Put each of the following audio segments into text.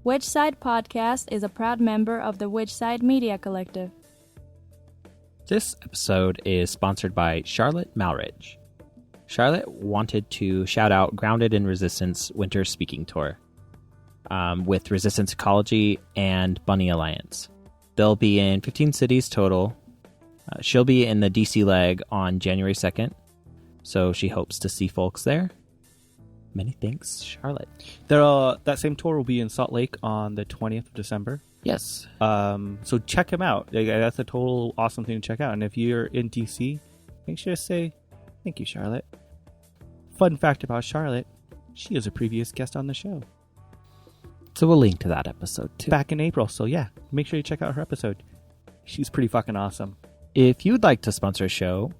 Which Side Podcast is a proud member of the Which Side Media Collective. This episode is sponsored by Charlotte Malridge. Charlotte wanted to shout out Grounded in Resistance Winter Speaking Tour with Resistance Ecology and Bunny Alliance. They'll be in 15 cities total. She'll be in the DC leg on January 2nd, so she hopes to see folks there. Many thanks, Charlotte. That same tour will be in Salt Lake on the 20th of December. Yes. So check him out. That's a total awesome thing to check out. And if you're in DC, make sure to say thank you, Charlotte. Fun fact about Charlotte, she is a previous guest on the show. So we'll link to that episode too. Back in April. So yeah, make sure you check out her episode. She's pretty fucking awesome. If you'd like to sponsor a show,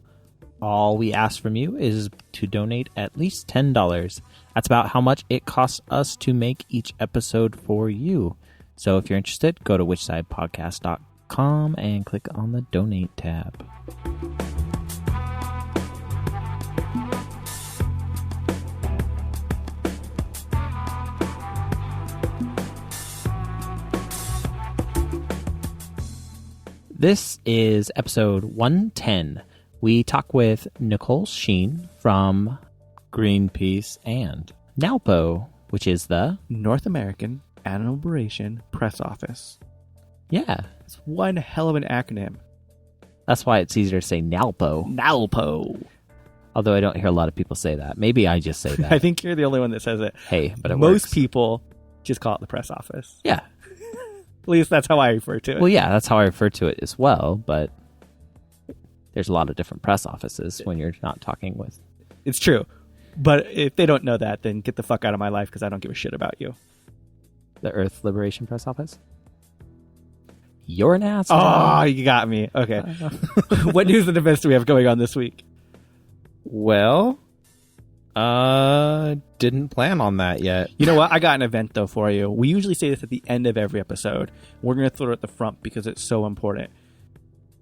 all we ask from you is to donate at least $10. That's about how much it costs us to make each episode for you. So if you're interested, go to whichsidepodcast.com and click on the donate tab. This is episode 110. We talk with Nicoal Sheen from Greenpeace and NAALPO, which is the North American Animal Liberation Press Office. Yeah. It's one hell of an acronym. That's why it's easier to say NAALPO. NAALPO. Although I don't hear a lot of people say that. Maybe I just say that. I think you're the only one that says it. Hey, but most works. people just call it the press office. Yeah. At least that's how I refer to it. Well, yeah, that's how I refer to it as well, but there's a lot of different press offices when you're not talking with... It's true. But if they don't know that, then get the fuck out of my life because I don't give a shit about you. The Earth Liberation Press Office? You're an asshole. Oh, you got me. Okay. What news and events do we have going on this week? Well, didn't plan on that yet. You know what? I got an event, though, for you. We usually say this at the end of every episode. We're going to throw it at the front because it's so important.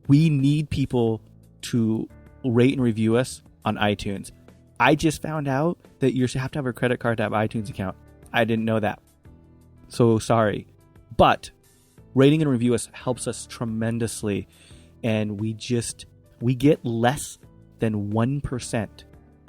We need people to rate and review us on iTunes. I just found out that you have to have a credit card to have an iTunes account. I didn't know that. So sorry. But rating and review us helps us tremendously. And we get less than 1%.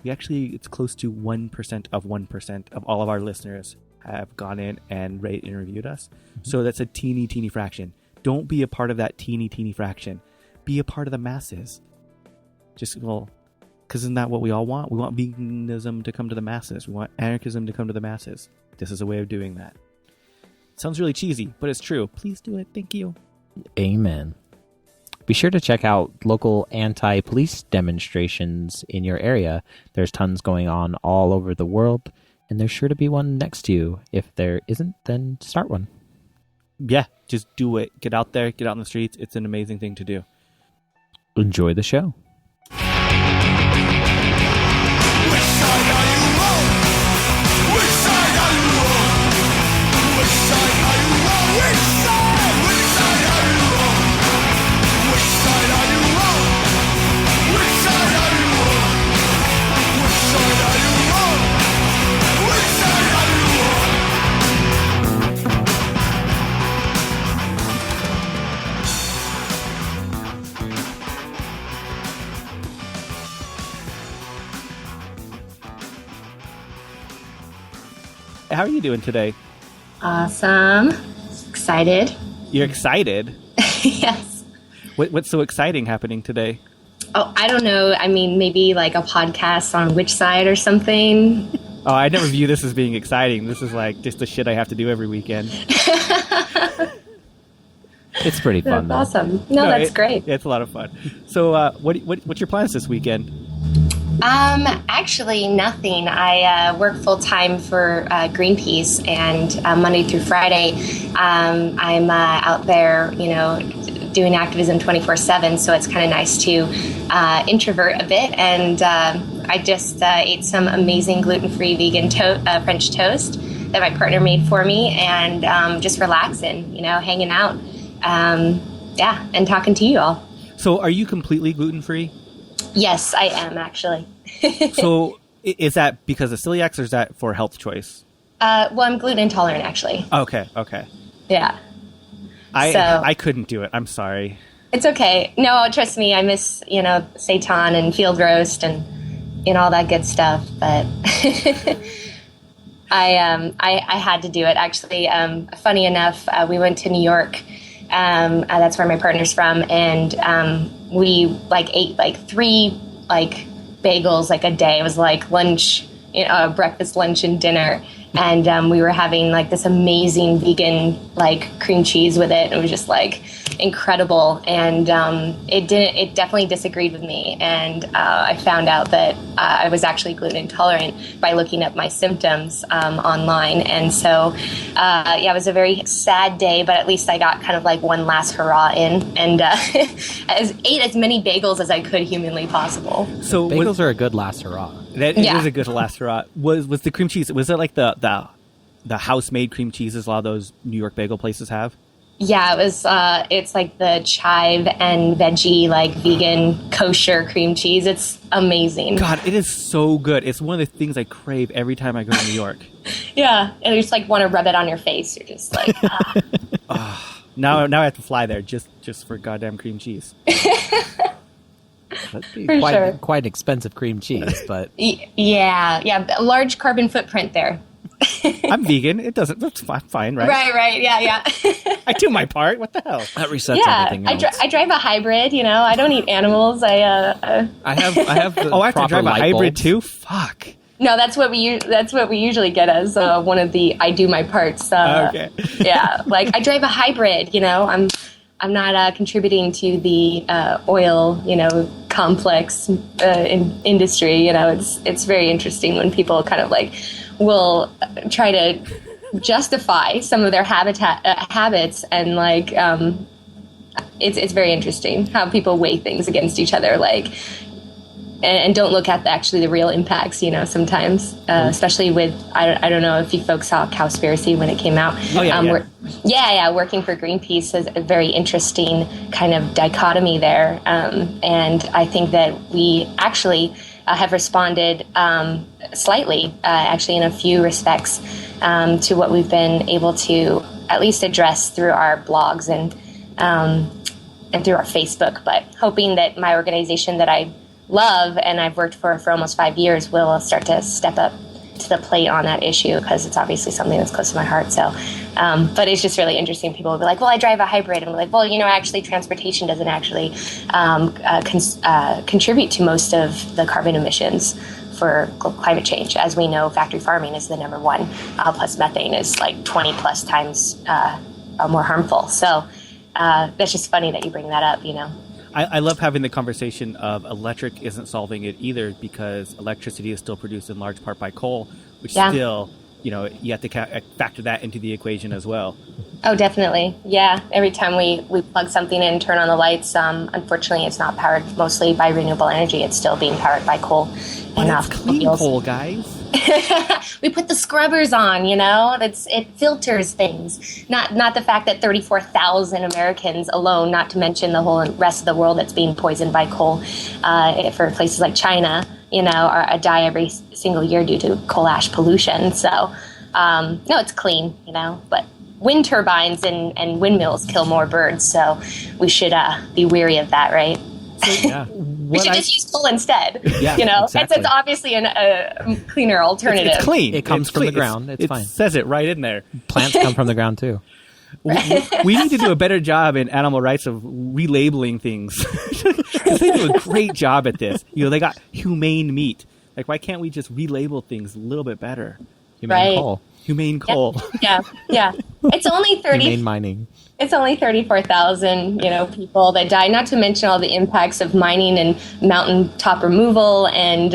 It's close to 1% of 1% of all of our listeners have gone in and rated and reviewed us. Mm-hmm. So that's a teeny fraction. Don't be a part of that teeny fraction. Be a part of the masses. Because isn't that what we all want? We want veganism to come to the masses. We want anarchism to come to the masses. This is a way of doing that. It sounds really cheesy, but it's true. Please do it. Thank you. Amen. Be sure to check out local anti-police demonstrations in your area. There's tons going on all over the world, and there's sure to be one next to you. If there isn't, then start one. Yeah, just do it. Get out there. Get out in the streets. It's an amazing thing to do. Enjoy the show. Which side are you on? Which side are you on? Which side are you on? Which side? Which side are you on? Which side are you on? Which side are you on? Which side are you on? Which side are you on? How are you doing today? Awesome. Excited. You're excited? Yes. What's so exciting happening today? Oh, I don't know. I mean, maybe like a podcast on which side or something. Oh, I never view this as being exciting. This is like just the shit I have to do every weekend. It's pretty fun, That's though. awesome. No, that's great. It's a lot of fun. So what's your plans this weekend? Actually, nothing. I work full-time for Greenpeace, and Monday through Friday, I'm out there, doing activism 24/7, so it's kind of nice to introvert a bit. And I just ate some amazing gluten-free vegan French toast that my partner made for me, and just relaxing, hanging out, and talking to you all. So are you completely gluten-free? Yes, I am, actually. So is that because of celiacs, or is that for health choice? Well, I'm gluten intolerant, actually. Okay. Yeah. I couldn't do it. I'm sorry. It's okay. No, trust me. I miss, seitan and field roast and all that good stuff. But I had to do it. Actually, funny enough, we went to New York. That's where my partner's from, and we ate 3 bagels a day. It was lunch, breakfast, lunch, and dinner. And we were having this amazing vegan cream cheese with it. It was just incredible, and it definitely disagreed with me. And I found out that I was actually gluten intolerant by looking up my symptoms online. And so it was a very sad day, but at least I got kind of one last hurrah in, and ate as many bagels as I could humanly possible. So bagels are a good last hurrah. That is a good last hurrah. Was the cream cheese? Was it the house made cream cheeses a lot of those New York bagel places have? Yeah, it was. It's the chive and veggie vegan kosher cream cheese. It's amazing. God, it is so good. It's one of the things I crave every time I go to New York. Yeah, and you just want to rub it on your face. You're just Now I have to fly there just for goddamn cream cheese. That'd be For sure. quite expensive cream cheese, but yeah, a large carbon footprint there. I'm vegan. It doesn't. That's fine, right? Right. Yeah. I do my part. What the hell? that resets everything else. I drive a hybrid. I don't eat animals. I have the I have to proper drive a light hybrid bulbs. too. Fuck. No, that's what we usually get as one of the I do my parts. Okay. Yeah, I drive a hybrid. I'm not contributing to the oil, complex industry. It's very interesting when people kind of will try to justify some of their habits, and it's very interesting how people weigh things against each other, and don't look at the real impacts. Sometimes, especially with I don't know if you folks saw Cowspiracy when it came out. Oh yeah. Working for Greenpeace is a very interesting kind of dichotomy there, and I think that we actually have responded slightly, actually in a few respects, to what we've been able to at least address through our blogs and through our Facebook. But hoping that my organization that I love and I've worked for almost 5 years will start to step up to the plate on that issue, because it's obviously something that's close to my heart. So, but it's just really interesting. People will be like, well, I drive a hybrid. And we're like, well, actually transportation doesn't actually contribute to most of the carbon emissions for climate change. As we know, factory farming is the number one, plus methane is 20 plus times more harmful. So that's just funny that you bring that up, I love having the conversation of electric isn't solving it either, because electricity is still produced in large part by coal, which still, you have to factor that into the equation as well. Oh, definitely. Yeah. Every time we plug something in and turn on the lights, unfortunately, it's not powered mostly by renewable energy. It's still being powered by coal. But it's clean coal, guys. We put the scrubbers on, it filters things. Not the fact that 34,000 Americans alone, not to mention the whole rest of the world that's being poisoned by coal, for places like China, die every single year due to coal ash pollution. So, no, it's clean, but wind turbines and windmills kill more birds. So we should be wary of that, right? So, yeah. We should just use coal instead. Yeah, Exactly. It's obviously a cleaner alternative. It's clean. It comes from clean. the ground. It's fine. It says it right in there. Plants come from the ground too. We need to do a better job in animal rights of relabeling things. Because they do a great job at this. They got humane meat. Why can't we just relabel things a little bit better? Humane coal. Humane coal. Yeah. It's only Humane mining. It's only 34,000, people that die. Not to mention all the impacts of mining and mountaintop removal and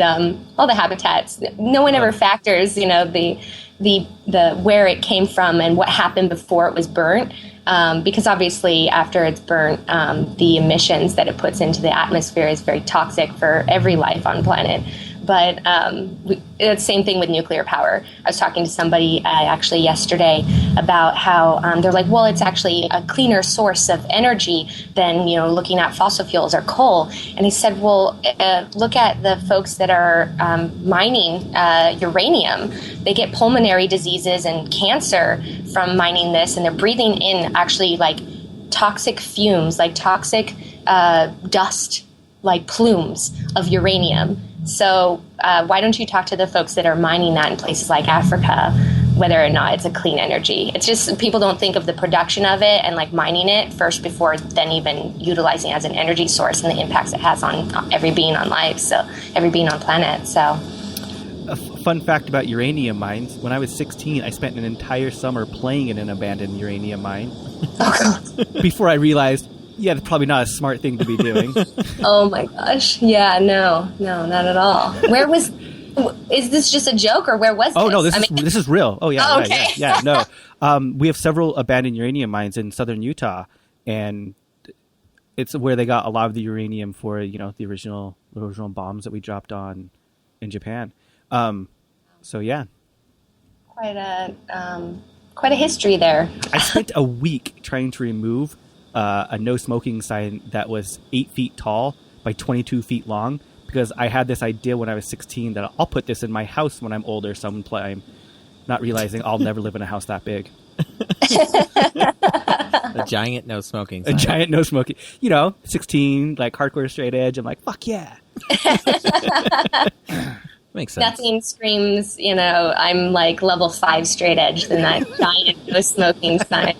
all the habitats. No one ever factors, the where it came from and what happened before it was burnt. Because obviously, after it's burnt, the emissions that it puts into the atmosphere is very toxic for every life on planet, But it's the same thing with nuclear power. I was talking to somebody actually yesterday about how they're like, well, it's actually a cleaner source of energy than, looking at fossil fuels or coal. And he said, well, look at the folks that are mining uranium. They get pulmonary diseases and cancer from mining this, and they're breathing in actually like toxic fumes, like toxic dust, like plumes of uranium. So why don't you talk to the folks that are mining that in places like Africa, whether or not it's a clean energy? It's just people don't think of the production of it and like mining it first before then even utilizing it as an energy source and the impacts it has on every being on life, so every being on planet. So a fun fact about uranium mines: when I was 16, I spent an entire summer playing in an abandoned uranium mine before I realized, yeah, that's probably not a smart thing to be doing. Oh my gosh. Yeah, no, not at all. Is this just a joke, or where was this? Oh, no, this is real. Oh, yeah. Oh, okay. Yeah, no. We have several abandoned uranium mines in southern Utah, and it's where they got a lot of the uranium for, the original bombs that we dropped on in Japan. So, yeah. Quite a history there. I spent a week trying to remove a no smoking sign that was 8 feet tall by 22 feet long, because I had this idea when I was 16 that I'll put this in my house when I'm older sometime, not realizing I'll never live in a house that big. A giant no smoking sign. A giant no smoking. 16, like hardcore straight edge. I'm like, fuck yeah. Makes sense. Nothing screams, I'm like level 5 straight edge than that giant no smoking sign.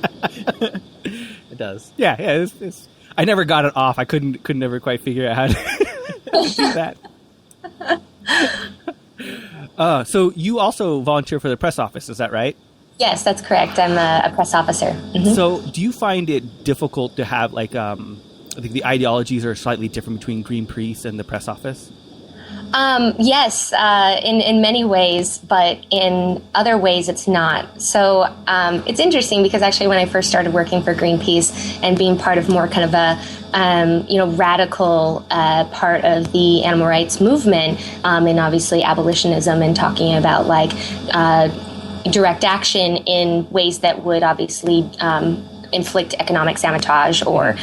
It does. Yeah. It's, I never got it off. I couldn't ever quite figure out how to do that. So you also volunteer for the press office, is that right? Yes, that's correct. I'm a press officer. Mm-hmm. So do you find it difficult to have I think the ideologies are slightly different between Greenpeace and the press office? Yes, in many ways, but in other ways it's not. So it's interesting because actually when I first started working for Greenpeace and being part of more kind of a radical part of the animal rights movement, and obviously abolitionism, and talking about like direct action in ways that would obviously inflict economic sabotage or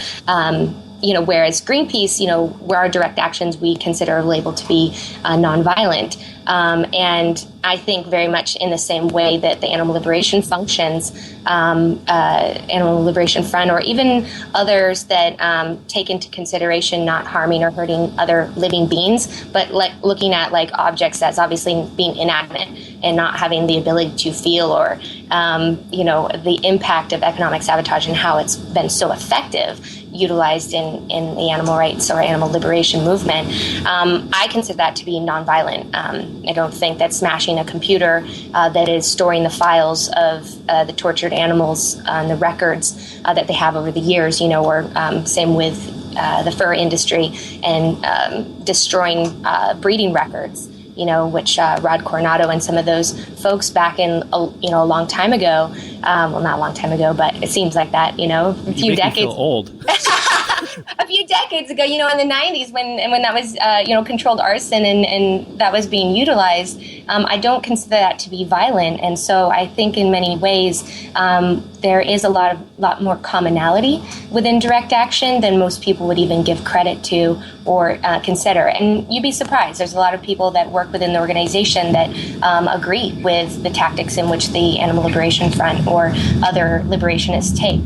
whereas Greenpeace, where our direct actions we consider labeled to be nonviolent. And I think very much in the same way that the animal liberation functions, Animal Liberation Front, or even others that take into consideration not harming or hurting other living beings, but like looking at like objects as obviously being inanimate and not having the ability to feel, or the impact of economic sabotage and how it's been so effective utilized in the animal rights or animal liberation movement. I consider that to be nonviolent. I don't think that smashing a computer that is storing the files of the tortured animals and the records that they have over the years, or same with the fur industry and destroying breeding records, which Rod Coronado and some of those folks back in, a long time ago, well, not a long time ago, but it seems like that, a few decades. Me feel old. A few decades ago, in the 90s when that was, controlled arson and that was being utilized, I don't consider that to be violent. And so I think in many ways there is a lot more commonality within direct action than most people would even give credit to or consider. And you'd be surprised. There's a lot of people that work within the organization that agree with the tactics in which the Animal Liberation Front or other liberationists take,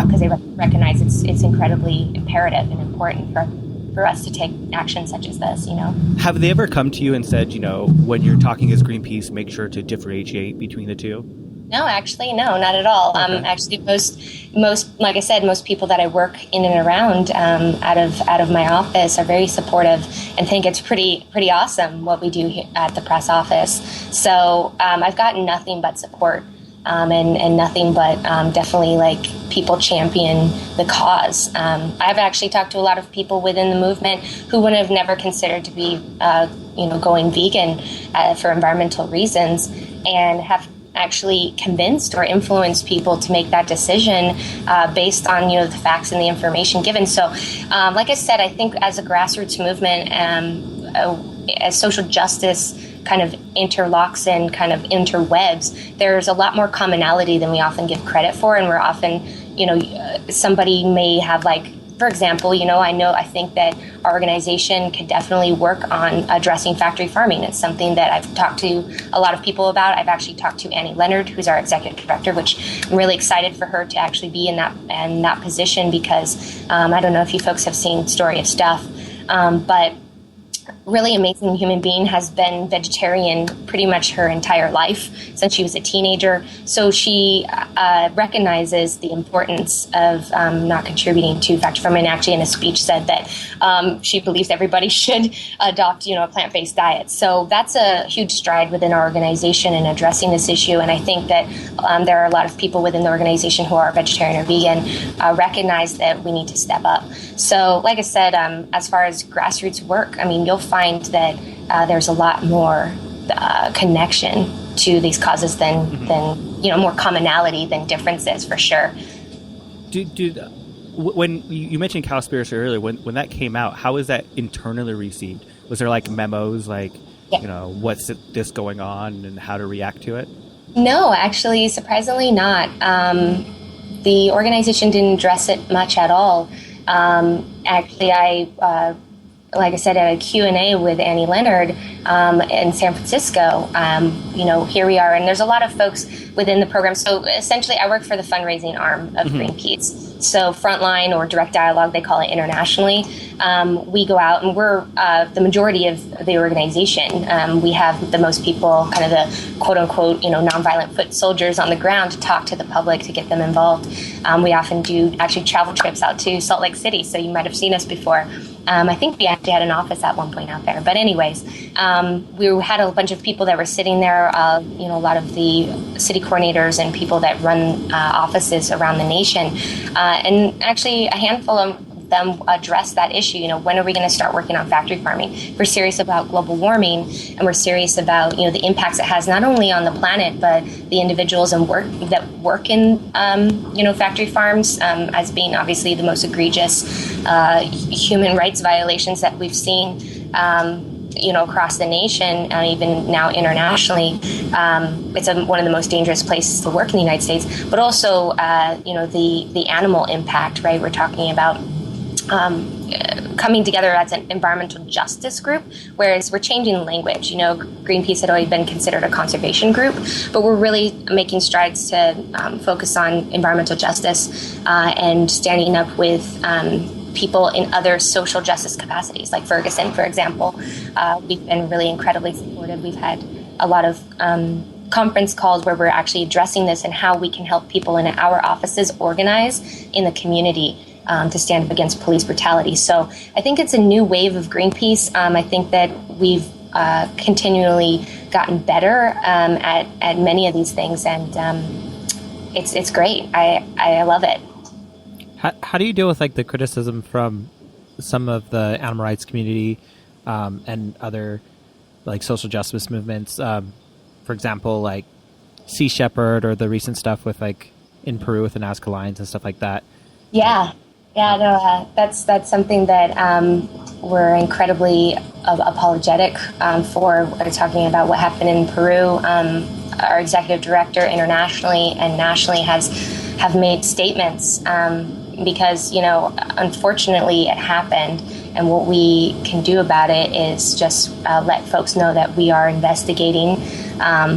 because they recognize it's incredibly imperative and important for us to take action such as this, Have they ever come to you and said, when you're talking as Greenpeace, make sure to differentiate between the two? No, actually, no, not at all. Okay. Actually, most, like I said, most people that I work in and around out of my office are very supportive and think it's pretty awesome what we do here at the press office. So I've gotten nothing but support. And nothing but definitely like people champion the cause. I've actually talked to a lot of people within the movement who would have never considered to be, going vegan for environmental reasons, and have actually convinced or influenced people to make that decision based on the facts and the information given. So, like I said, I think as a grassroots movement, as social justice kind of interlocks and kind of interwebs, there's a lot more commonality than we often give credit for. And we're often, somebody may have for example, I think that our organization could definitely work on addressing factory farming. It's something that I've talked to a lot of people about. I've actually talked to Annie Leonard, who's our executive director, which I'm really excited for her to actually be in that position, because I don't know if you folks have seen Story of Stuff, but really amazing human being, has been vegetarian pretty much her entire life since she was a teenager. So she recognizes the importance of not contributing to factory farming. Actually, in a speech, said that she believes everybody should adopt, a plant-based diet. So that's a huge stride within our organization in addressing this issue. And I think that there are a lot of people within the organization who are vegetarian or vegan recognize that we need to step up. So, like I said, as far as grassroots work, you'll find that there's a lot more connection to these causes than more commonality than differences, for sure. When you mentioned Cowspiracy earlier, when that came out, how was that internally received? Was there memos what's this going on and how to react to it? No, actually, surprisingly not. The organization didn't address it much at all. Actually, like I said, at a Q&A with Annie Leonard in San Francisco, here we are, and there's a lot of folks within the program. So essentially, I work for the fundraising arm of Greenpeace. So Frontline, or Direct Dialogue, they call it internationally. We go out, and we're the majority of the organization. We have the most people, kind of the quote-unquote, nonviolent foot soldiers on the ground to talk to the public, to get them involved. We often do actually travel trips out to Salt Lake City, so you might have seen us before. I think we actually had an office at one point out there. But anyways, we had a bunch of people that were sitting there, a lot of the city coordinators and people that run offices around the nation. And actually a handful of them address that issue. When are we going to start working on factory farming? We're serious about global warming, and we're serious about, the impacts it has not only on the planet, but the individuals and work in, factory farms, as being obviously the most egregious human rights violations that we've seen, across the nation, and even now internationally. It's one of the most dangerous places to work in the United States, but also, the animal impact, right? We're talking about coming together as an environmental justice group, whereas we're changing the language. Greenpeace had always been considered a conservation group, but we're really making strides to focus on environmental justice and standing up with people in other social justice capacities, like Ferguson, for example. We've been really incredibly supportive. We've had a lot of conference calls where we're actually addressing this and how we can help people in our offices organize in the community to stand up against police brutality. So I think it's a new wave of Greenpeace. I think that we've continually gotten better at many of these things, and it's great. I love it. How do you deal with the criticism from some of the animal rights community and other social justice movements? For example, Sea Shepherd, or the recent stuff with in Peru with the Nazca lions and stuff like that. Yeah. That's something that we're incredibly apologetic for. We're talking about what happened in Peru. Our executive director internationally and nationally have made statements because, unfortunately it happened. And what we can do about it is just let folks know that we are investigating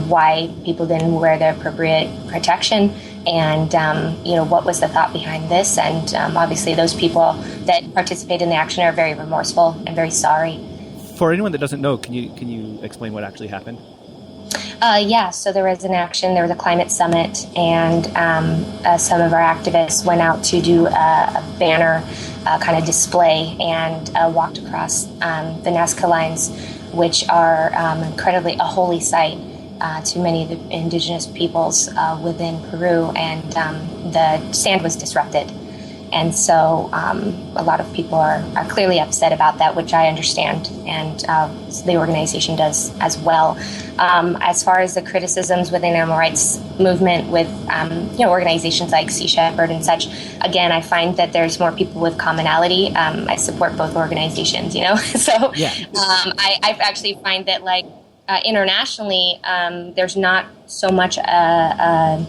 why people didn't wear the appropriate protection, and what was the thought behind this. And obviously those people that participate in the action are very remorseful and very sorry. For anyone that doesn't know, can you explain what actually happened? So there was an action. There was a climate summit, and some of our activists went out to do a banner kind of display and walked across the Nazca lines, which are incredibly a holy site to many of the indigenous peoples within Peru, and the stand was disrupted. And so a lot of people are clearly upset about that, which I understand, and the organization does as well. As far as the criticisms within the animal rights movement with organizations like Sea Shepherd and such, again, I find that there's more people with commonality. I support both organizations, so I actually find that internationally, there's not so much a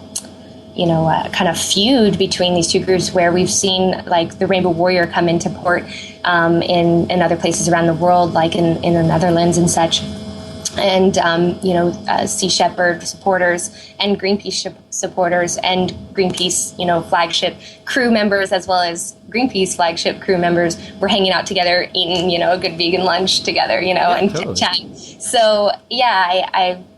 kind of feud between these two groups, where we've seen like the Rainbow Warrior come into port in other places around the world, like in the Netherlands and such. And, Sea Shepherd supporters and Greenpeace supporters and Greenpeace, flagship crew members, as well as Greenpeace flagship crew members, were hanging out together, eating, a good vegan lunch together, and totally. Chatting. So,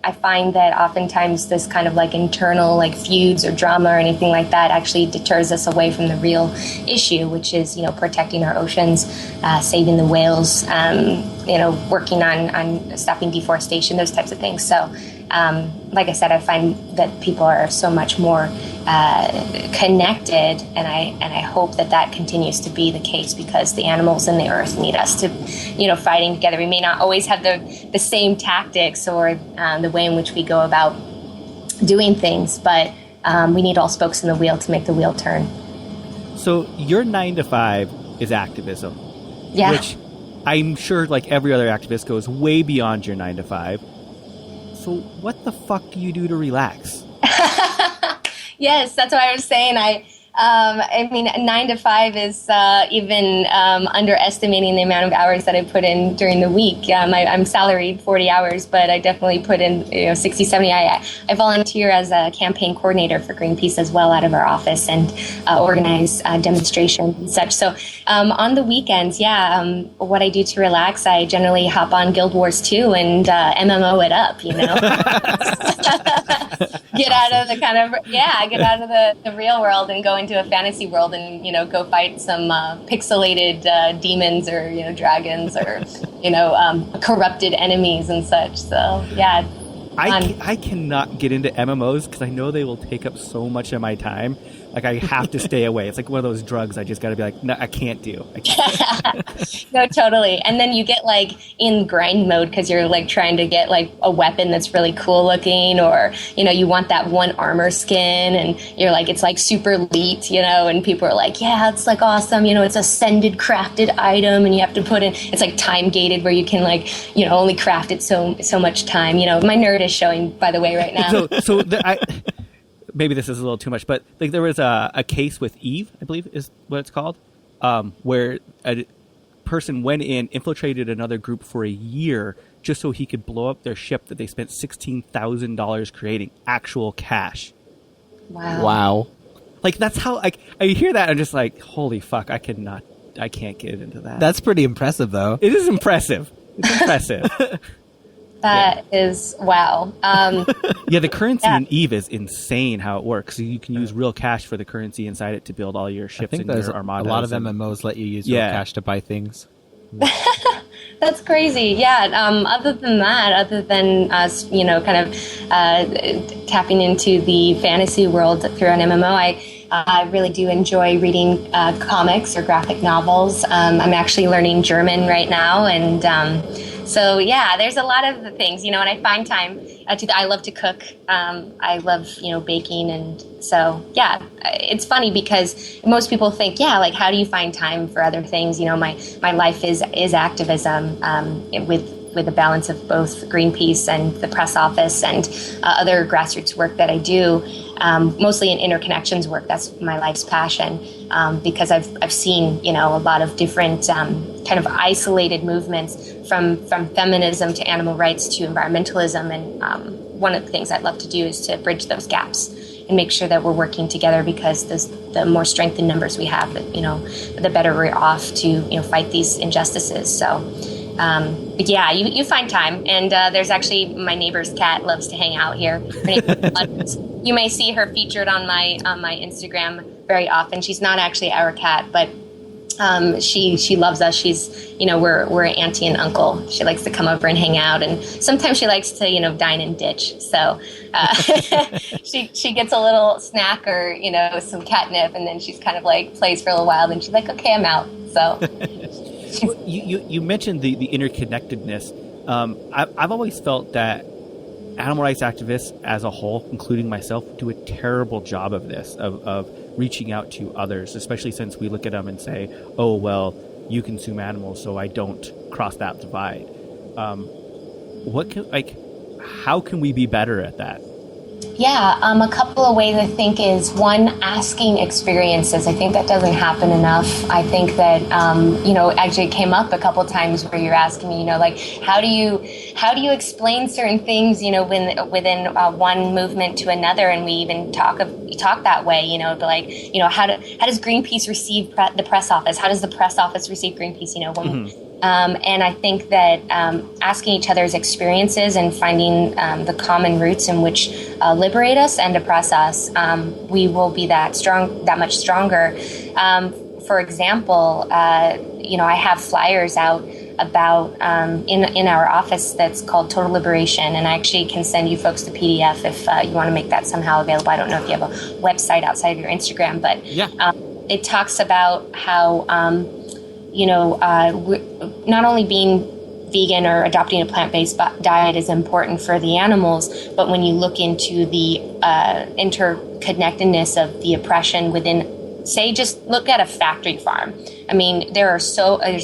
I find that oftentimes this kind of internal feuds or drama or anything like that actually deters us away from the real issue, which is, protecting our oceans, saving the whales, working on stopping deforestation, those types of things. So, like I said, I find that people are so much more connected, and I hope that continues to be the case, because the animals and the earth need us to, fighting together. We may not always have the same tactics or the way in which we go about doing things, but we need all spokes in the wheel to make the wheel turn. So your 9 to 5 is activism, which I'm sure, like every other activist, goes way beyond your 9 to 5. So what the fuck do you do to relax? Yes, that's what I was saying. 9 to 5 is even underestimating the amount of hours that I put in during the week. I'm salaried 40 hours, but I definitely put in 60, 70. I volunteer as a campaign coordinator for Greenpeace as well out of our office, and organize demonstrations and such. So on the weekends, what I do to relax, I generally hop on Guild Wars 2 and MMO it up, Get out of the real world and go into a fantasy world and, go fight some pixelated demons or, dragons or, corrupted enemies and such. So, yeah. I cannot get into MMOs because I know they will take up so much of my time. Like, I have to stay away. It's like one of those drugs I just got to be like, no, I can't do. No, totally. And then you get in grind mode because you're trying to get a weapon that's really cool looking, or, you want that one armor skin, and you're it's super elite, and people are yeah, it's awesome. It's ascended crafted item, and you have to put in, it's time gated where you can only craft it so much time. My nerd is showing, by the way, right now. Maybe this is a little too much, but there was a case with Eve, I believe is what it's called, where a person went in, infiltrated another group for a year just so he could blow up their ship that they spent $16,000 creating, actual cash. Wow. That's how I hear that, I'm just holy fuck, I can't get into that. That's pretty impressive, though. It is impressive. It's impressive. That is wow. The currency in Eve is insane how it works. So you can use real cash for the currency inside it to build all your ships and your armadas. A lot of MMOs let you use real cash to buy things. That's crazy. Yeah. Other than us, tapping into the fantasy world through an MMO, I really do enjoy reading comics or graphic novels. I'm actually learning German right now, and so there's a lot of the things, and I find time I love to cook. I love baking, and so it's funny because most people think how do you find time for other things? My life is activism with a balance of both Greenpeace and the press office and other grassroots work that I do, mostly in interconnections work. That's my life's passion, because I've seen a lot of different kind of isolated movements from feminism to animal rights to environmentalism, and one of the things I'd love to do is to bridge those gaps and make sure that we're working together, because the more strength in numbers we have, the better we're off to fight these injustices. So. But you find time, and there's actually my neighbor's cat loves to hang out here. You may see her featured on my Instagram very often. She's not actually our cat, but She loves us. She's, we're an auntie and uncle. She likes to come over and hang out, and sometimes she likes to, dine and ditch. So she gets a little snack or, some catnip, and then she's kind of like plays for a little while. Then she's like, okay, I'm out. So you mentioned the interconnectedness. I've always felt that animal rights activists as a whole, including myself, do a terrible job of this, of reaching out to others, especially since we look at them and say, oh, well, you consume animals, so I don't cross that divide. How can we be better at that? Yeah, a couple of ways I think is, one, asking experiences. I think that doesn't happen enough. I think that, actually came up a couple of times where you're asking me, how do you explain certain things, within one movement to another? And we even talk that way, but how does Greenpeace receive the press office? How does the press office receive Greenpeace? And I think that asking each other's experiences and finding the common roots in which liberate us and oppress us, we will be that much stronger. For example, I have flyers out about in our office that's called Total Liberation, and I actually can send you folks the PDF if you want to make that somehow available. I don't know if you have a website outside of your Instagram, but it talks about how not only being vegan or adopting a plant-based diet is important for the animals, but when you look into the interconnectedness of the oppression within, say, just look at a factory farm. I mean, there's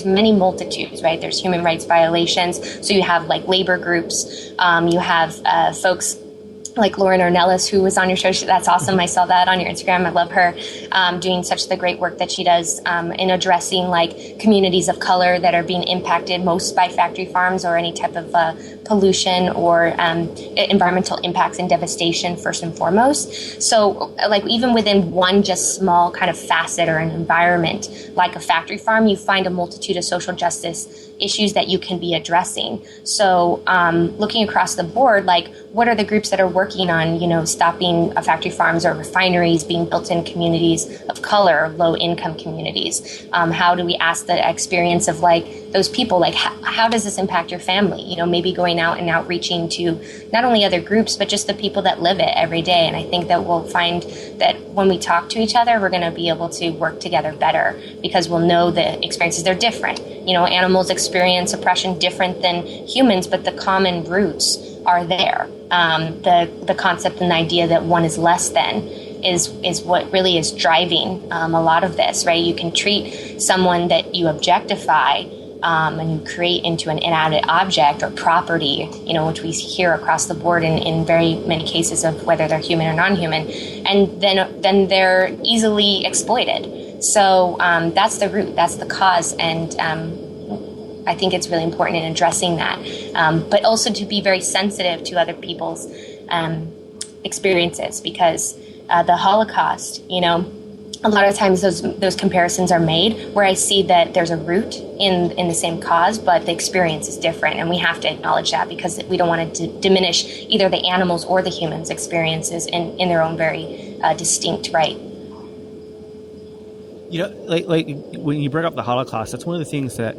many multitudes, right? There's human rights violations. So you have like labor groups. You have folks like Lauren Ornelas, who was on your show. That's awesome. I saw that on your Instagram. I love her doing such the great work that she does in addressing like communities of color that are being impacted most by factory farms or any type of pollution or environmental impacts and devastation first and foremost. So like even within one just small kind of facet or an environment like a factory farm, you find a multitude of social justice issues that you can be addressing. So looking across the board, like what are the groups that are working on, stopping factory farms or refineries being built in communities of color, low income communities? How do we ask the experience of like those people, like how does this impact your family? Maybe going out and outreaching to not only other groups, but just the people that live it every day. And I think that we'll find that when we talk to each other, we're going to be able to work together better because we'll know the experiences. They're different. Animals experience oppression different than humans, but the common roots are there. The concept and the idea that one is less than is what really is driving a lot of this, right? You can treat someone that you objectify and you create into an inanimate object or property, which we hear across the board in very many cases of whether they're human or non-human, and then they're easily exploited. So that's the root, that's the cause, and I think it's really important in addressing that, but also to be very sensitive to other people's experiences, because the Holocaust, a lot of times those comparisons are made where I see that there's a root in the same cause, but the experience is different, and we have to acknowledge that because we don't want to diminish either the animals or the humans' experiences in their own very distinct right. Like when you bring up the Holocaust, that's one of the things that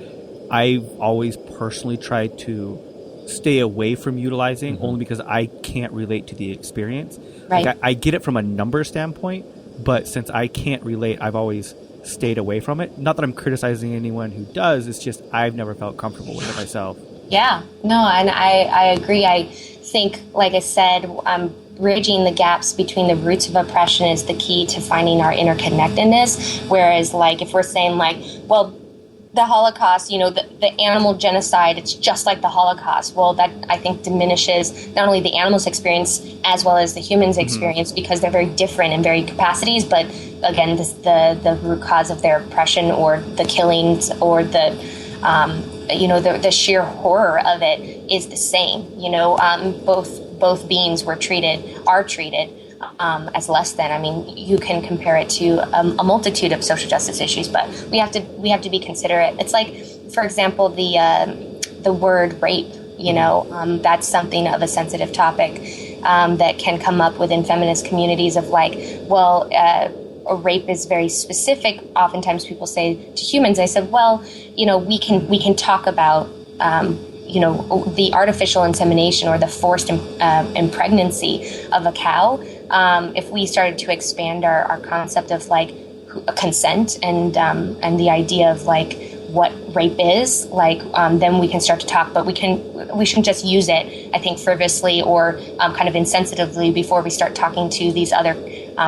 I've always personally tried to stay away from utilizing, only because I can't relate to the experience. Right. Like I get it from a number standpoint, but since I can't relate, I've always stayed away from it. Not that I'm criticizing anyone who does, it's just I've never felt comfortable with it myself. Yeah, no, and I agree. I think, like I said, bridging the gaps between the roots of oppression is the key to finding our interconnectedness. Whereas, like, if we're saying, like, well, the Holocaust, the animal genocide, it's just like the Holocaust. Well, that, I think, diminishes not only the animal's experience as well as the human's experience, because they're very different in varied capacities. But again, the root cause of their oppression or the killings or the sheer horror of it is the same. Both beings are treated as less than. I mean, you can compare it to a multitude of social justice issues, but we have to be considerate. It's like, for example, the word rape. That's something of a sensitive topic that can come up within feminist communities of like, well, a rape is very specific, oftentimes people say to humans. I said, well, we can talk about the artificial insemination or the forced impregnancy of a cow. If we started to expand our concept of like consent and the idea of like what rape is, like then we can start to talk. But we shouldn't just use it, I think, frivolously or kind of insensitively before we start talking to these other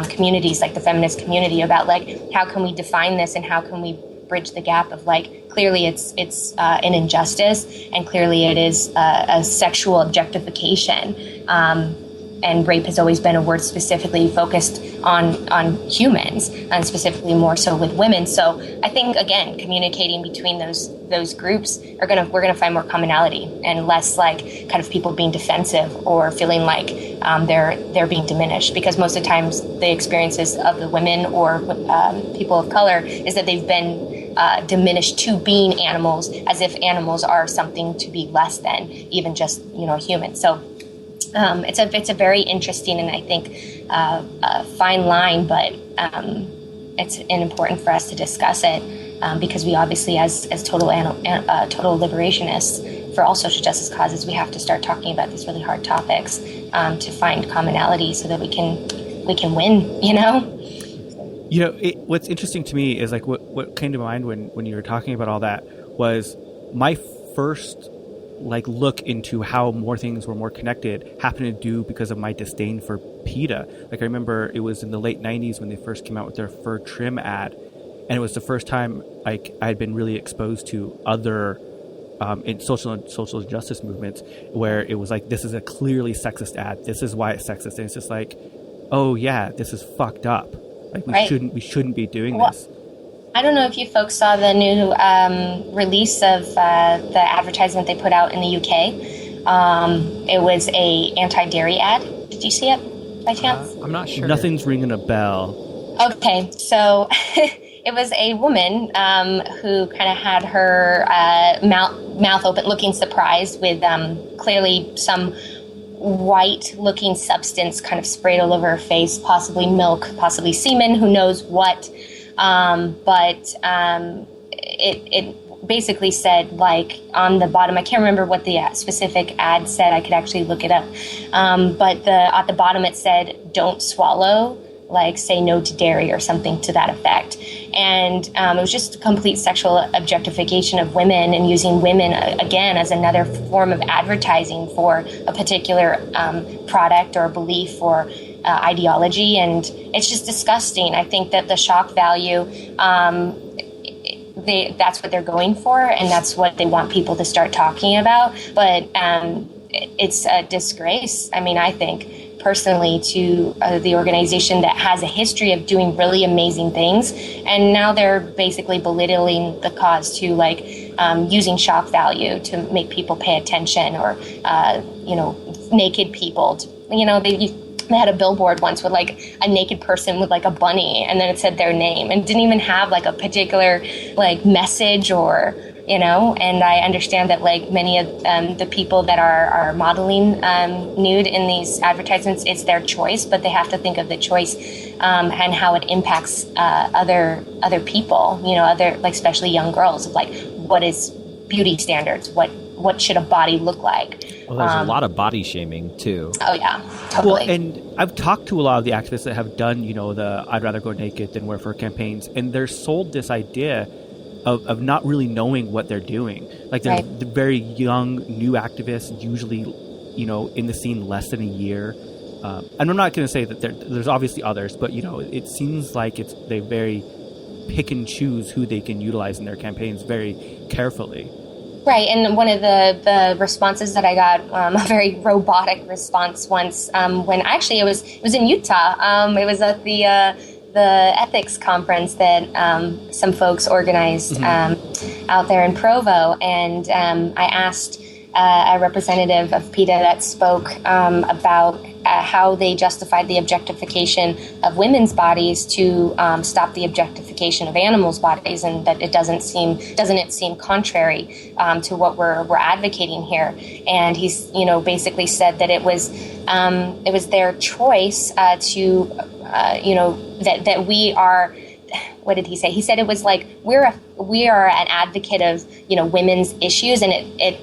communities, like the feminist community, about like how can we define this and how can we bridge the gap of like clearly it's an injustice and clearly it is a sexual objectification. And rape has always been a word specifically focused on humans, and specifically more so with women. So I think, again, communicating between those groups we're gonna find more commonality and less like kind of people being defensive or feeling like they're being diminished. Because most of the times the experiences of the women or people of color is that they've been diminished to being animals, as if animals are something to be less than even just human. So. It's a very interesting and I think fine line, but it's important for us to discuss it because we obviously, as total liberationists for all social justice causes, we have to start talking about these really hard topics to find commonality so that we can win. What's interesting to me is like what came to mind when you were talking about all that was my first look into how more things were more connected happened to do because of my disdain for PETA. Like I remember it was in the late 90s when they first came out with their fur trim ad, and it was the first time I had been really exposed to other in social justice movements where it was like, this is a clearly sexist ad, this is why it's sexist, and it's just like, oh yeah, this is fucked up. Like we shouldn't be doing this. I don't know if you folks saw the new release of the advertisement they put out in the UK. It was a anti-dairy ad. Did you see it by chance? I'm not sure. Nothing's ringing a bell. Okay, so it was a woman who kind of had her mouth open, looking surprised, with clearly some white-looking substance kind of sprayed all over her face, possibly milk, possibly semen, who knows what. But it basically said, like, on the bottom, I can't remember what the specific ad said, I could actually look it up, but at the bottom it said, don't swallow, like say no to dairy or something to that effect. And it was just a complete sexual objectification of women and using women, again, as another form of advertising for a particular product or belief or ideology. And it's just disgusting. I think that the shock value, that's what they're going for, and that's what they want people to start talking about. But it's a disgrace, I mean, I think, personally, to the organization that has a history of doing really amazing things, and now they're basically belittling the cause to, like, using shock value to make people pay attention, or naked people. They had a billboard once with like a naked person with like a bunny, and then it said their name and didn't even have like a particular like message or, and I understand that like many of the people that are modeling nude in these advertisements, it's their choice, but they have to think of the choice and how it impacts other people, other, like, especially young girls, of like, what is beauty standards, what should a body look like. Well, there's a lot of body shaming too. Oh yeah, totally. Well, and I've talked to a lot of the activists that have done, the I'd rather go naked than wear fur campaigns, and they're sold this idea of not really knowing what they're doing. Like, they're very young, new activists, usually, in the scene less than a year. And I'm not going to say that there's obviously others, but, it seems like they very pick and choose who they can utilize in their campaigns very carefully. Right, and one of the responses that I got, a very robotic response once, when actually it was in Utah. It was at the ethics conference that some folks organized out there in Provo, and I asked a representative of PETA that spoke about how they justified the objectification of women's bodies to stop the objectification of animals' bodies, and that doesn't it seem contrary to what we're advocating here? And he's basically said that it was their choice to that we are. What did he say? He said it was like we are an advocate of women's issues, and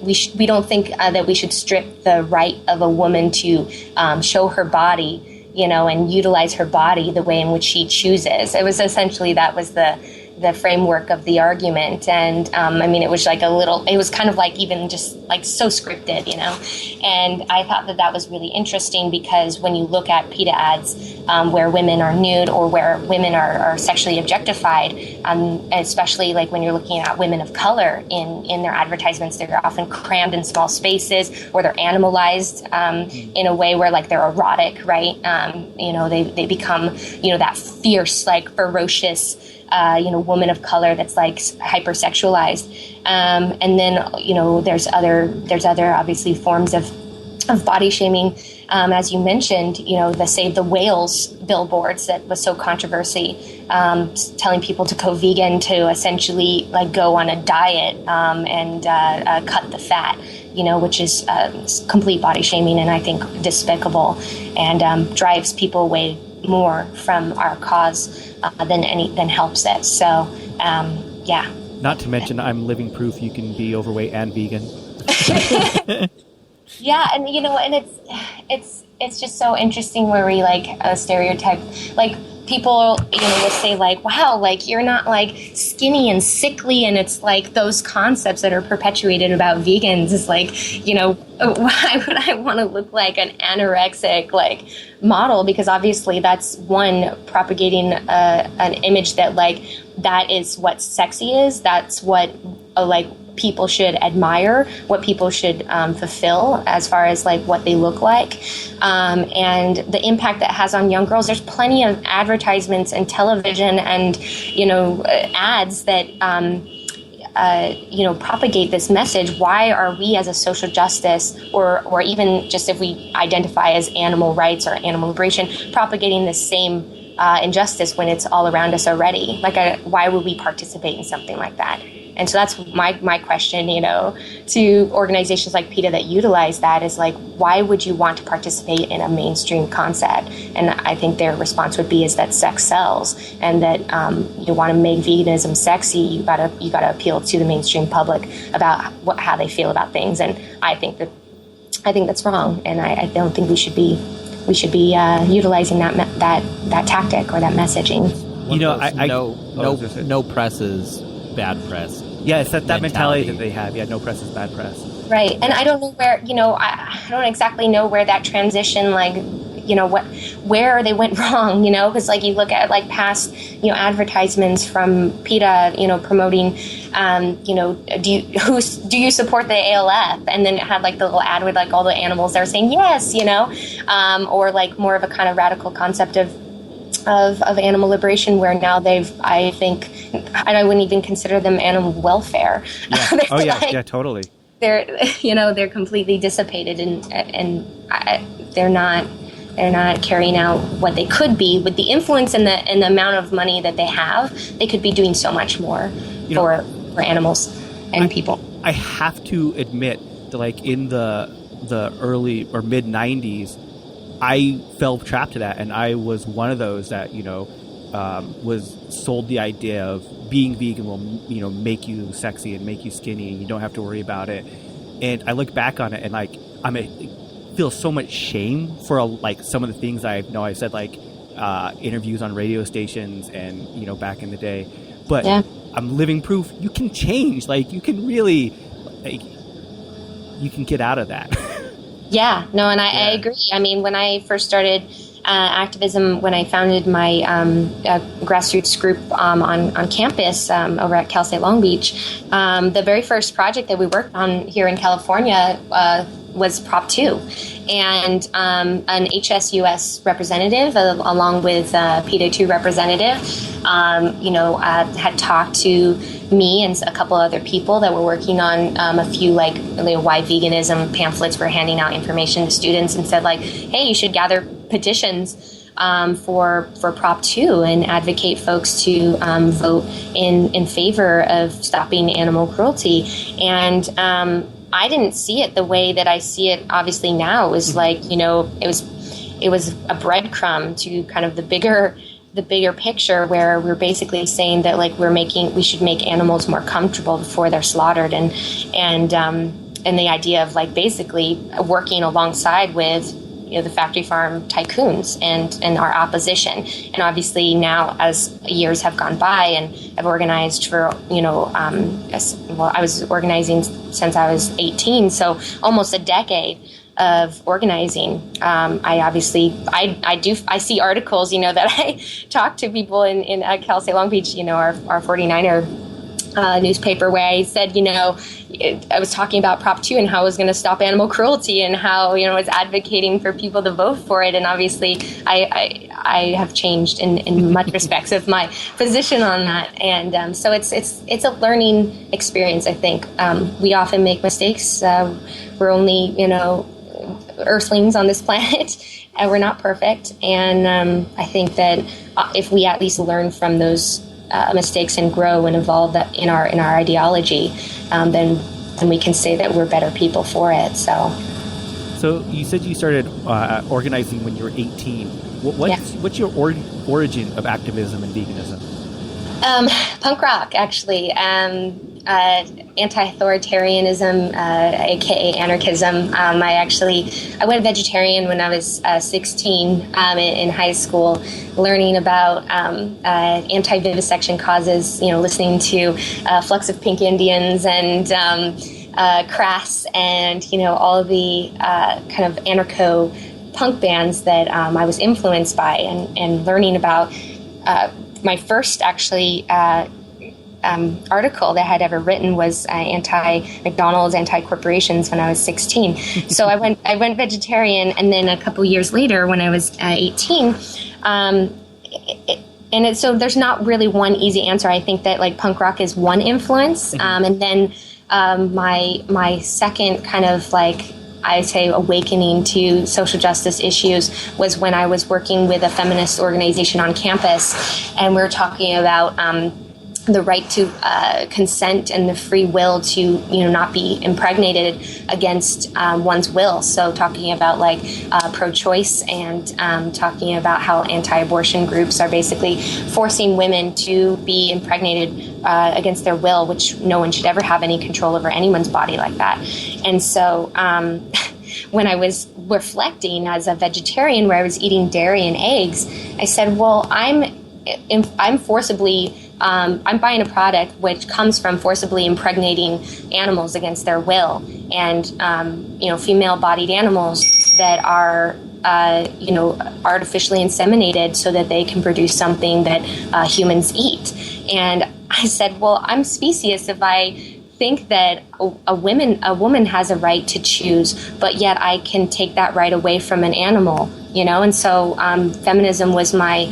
we don't think that we should strip the right of a woman to show her body, and utilize her body the way in which she chooses. It was essentially that was the framework of the argument, and it was like it was kind of like even just like so scripted, and I thought that was really interesting because when you look at PETA ads where women are nude or where women are sexually objectified, especially like when you're looking at women of color in their advertisements, they're often crammed in small spaces or they're animalized in a way where like they're erotic, right? They become that fierce, like ferocious woman of color that's like hypersexualized, and then there's other obviously forms of body shaming, as you mentioned. The Whales billboards that was so controversy, telling people to go vegan, to essentially like go on a diet and cut the fat, which is complete body shaming, and I think despicable, and drives people away more from our cause than helps it. So, yeah. Not to mention, I'm living proof you can be overweight and vegan. Yeah, and and it's just so interesting where we like stereotype, like people will say like, wow, like you're not like skinny and sickly, and it's like those concepts that are perpetuated about vegans is like, why would I want to look like an anorexic like model? Because obviously that's one, propagating an image that like that is what sexy is, that's what like people should admire, what people should fulfill as far as like what they look like, and the impact that has on young girls. There's plenty of advertisements and television and ads that propagate this message. Why are we as a social justice or even just if we identify as animal rights or animal liberation propagating the same injustice when it's all around us already? Like, why would we participate in something like that? And so that's my question, to organizations like PETA that utilize that is like, why would you want to participate in a mainstream concept? And I think their response would be is that sex sells, and that you want to make veganism sexy. You gotta appeal to the mainstream public about how they feel about things. And I think that's wrong. And I don't think we should be utilizing that tactic or that messaging. No press is bad press. Yeah, it's that mentality that they have. Yeah, no press is bad press. Right. And I don't know where, I don't exactly know where that transition, like, where they went wrong, because like you look at like past, advertisements from PETA, promoting, do you support the ALF? And then it had like the little ad with like all the animals that were saying yes, or like more of a kind of radical concept of animal liberation, where now I wouldn't even consider them animal welfare. Yeah. Totally. They're completely dissipated and they're not carrying out what they could be with the influence and the amount of money that they have. They could be doing so much more for animals and people. I have to admit that like in the early or mid 90s, I fell trapped to that, and I was one of those that was sold the idea of being vegan will make you sexy and make you skinny, and you don't have to worry about it. And I look back on it, and like I feel so much shame for like some of the things I said, like interviews on radio stations and back in the day. But yeah. I'm living proof you can change. Like you can really, you can get out of that. Yeah, no, and I agree. I mean, when I first started activism, when I founded my grassroots group on campus over at Cal State Long Beach, the very first project that we worked on here in California was Prop 2. And an HSUS representative, along with PETA 2 representative, had talked to me and a couple other people that were working on a few like why veganism pamphlets. Were handing out information to students and said like, hey, you should gather petitions for Prop 2 and advocate folks to vote in favor of stopping animal cruelty. And I didn't see it the way that I see it obviously now. It was like, it it was a breadcrumb to kind of the bigger picture, where we're basically saying that like we should make animals more comfortable before they're slaughtered, and the idea of like basically working alongside with the factory farm tycoons and our opposition. And obviously now, as years have gone by, and I've organized for I was organizing since I was 18, so almost a decade of organizing. I see articles, that I talk to people in Cal State Long Beach, our 49er newspaper, where I said, I was talking about Prop 2 and how I was going to stop animal cruelty, and how, I was advocating for people to vote for it. And obviously I have changed in much respects of my position on that. And so it's a learning experience, I think. We often make mistakes. We're only, earthlings on this planet, and we're not perfect. And I think that if we at least learn from those mistakes and grow and evolve that in our ideology, then we can say that we're better people for it. So you said you started organizing when you were 18. What's your origin of activism and veganism? Punk rock, actually. Anti-authoritarianism, aka anarchism. I went vegetarian when I was 16 in high school, learning about anti-vivisection causes. Listening to Flecks of Pink Indians and Crass, and all of the kind of anarcho punk bands that I was influenced by, and learning about my first actually. Article that I had ever written was anti-McDonald's, anti-corporations when I was 16. So I went vegetarian, and then a couple years later, when I was 18, so there's not really one easy answer. I think that like punk rock is one influence, and then my second kind of like, I say, awakening to social justice issues was when I was working with a feminist organization on campus, and we were talking about the right to consent and the free will to not be impregnated against one's will. So talking about like pro-choice, and talking about how anti-abortion groups are basically forcing women to be impregnated against their will, which no one should ever have any control over anyone's body like that. And so when I was reflecting as a vegetarian, where I was eating dairy and eggs, I said, well, I'm forcibly I'm buying a product which comes from forcibly impregnating animals against their will, and female-bodied animals that are artificially inseminated so that they can produce something that humans eat. And I said, well, I'm specious if I think that a woman has a right to choose, but yet I can take that right away from an animal, And so feminism was my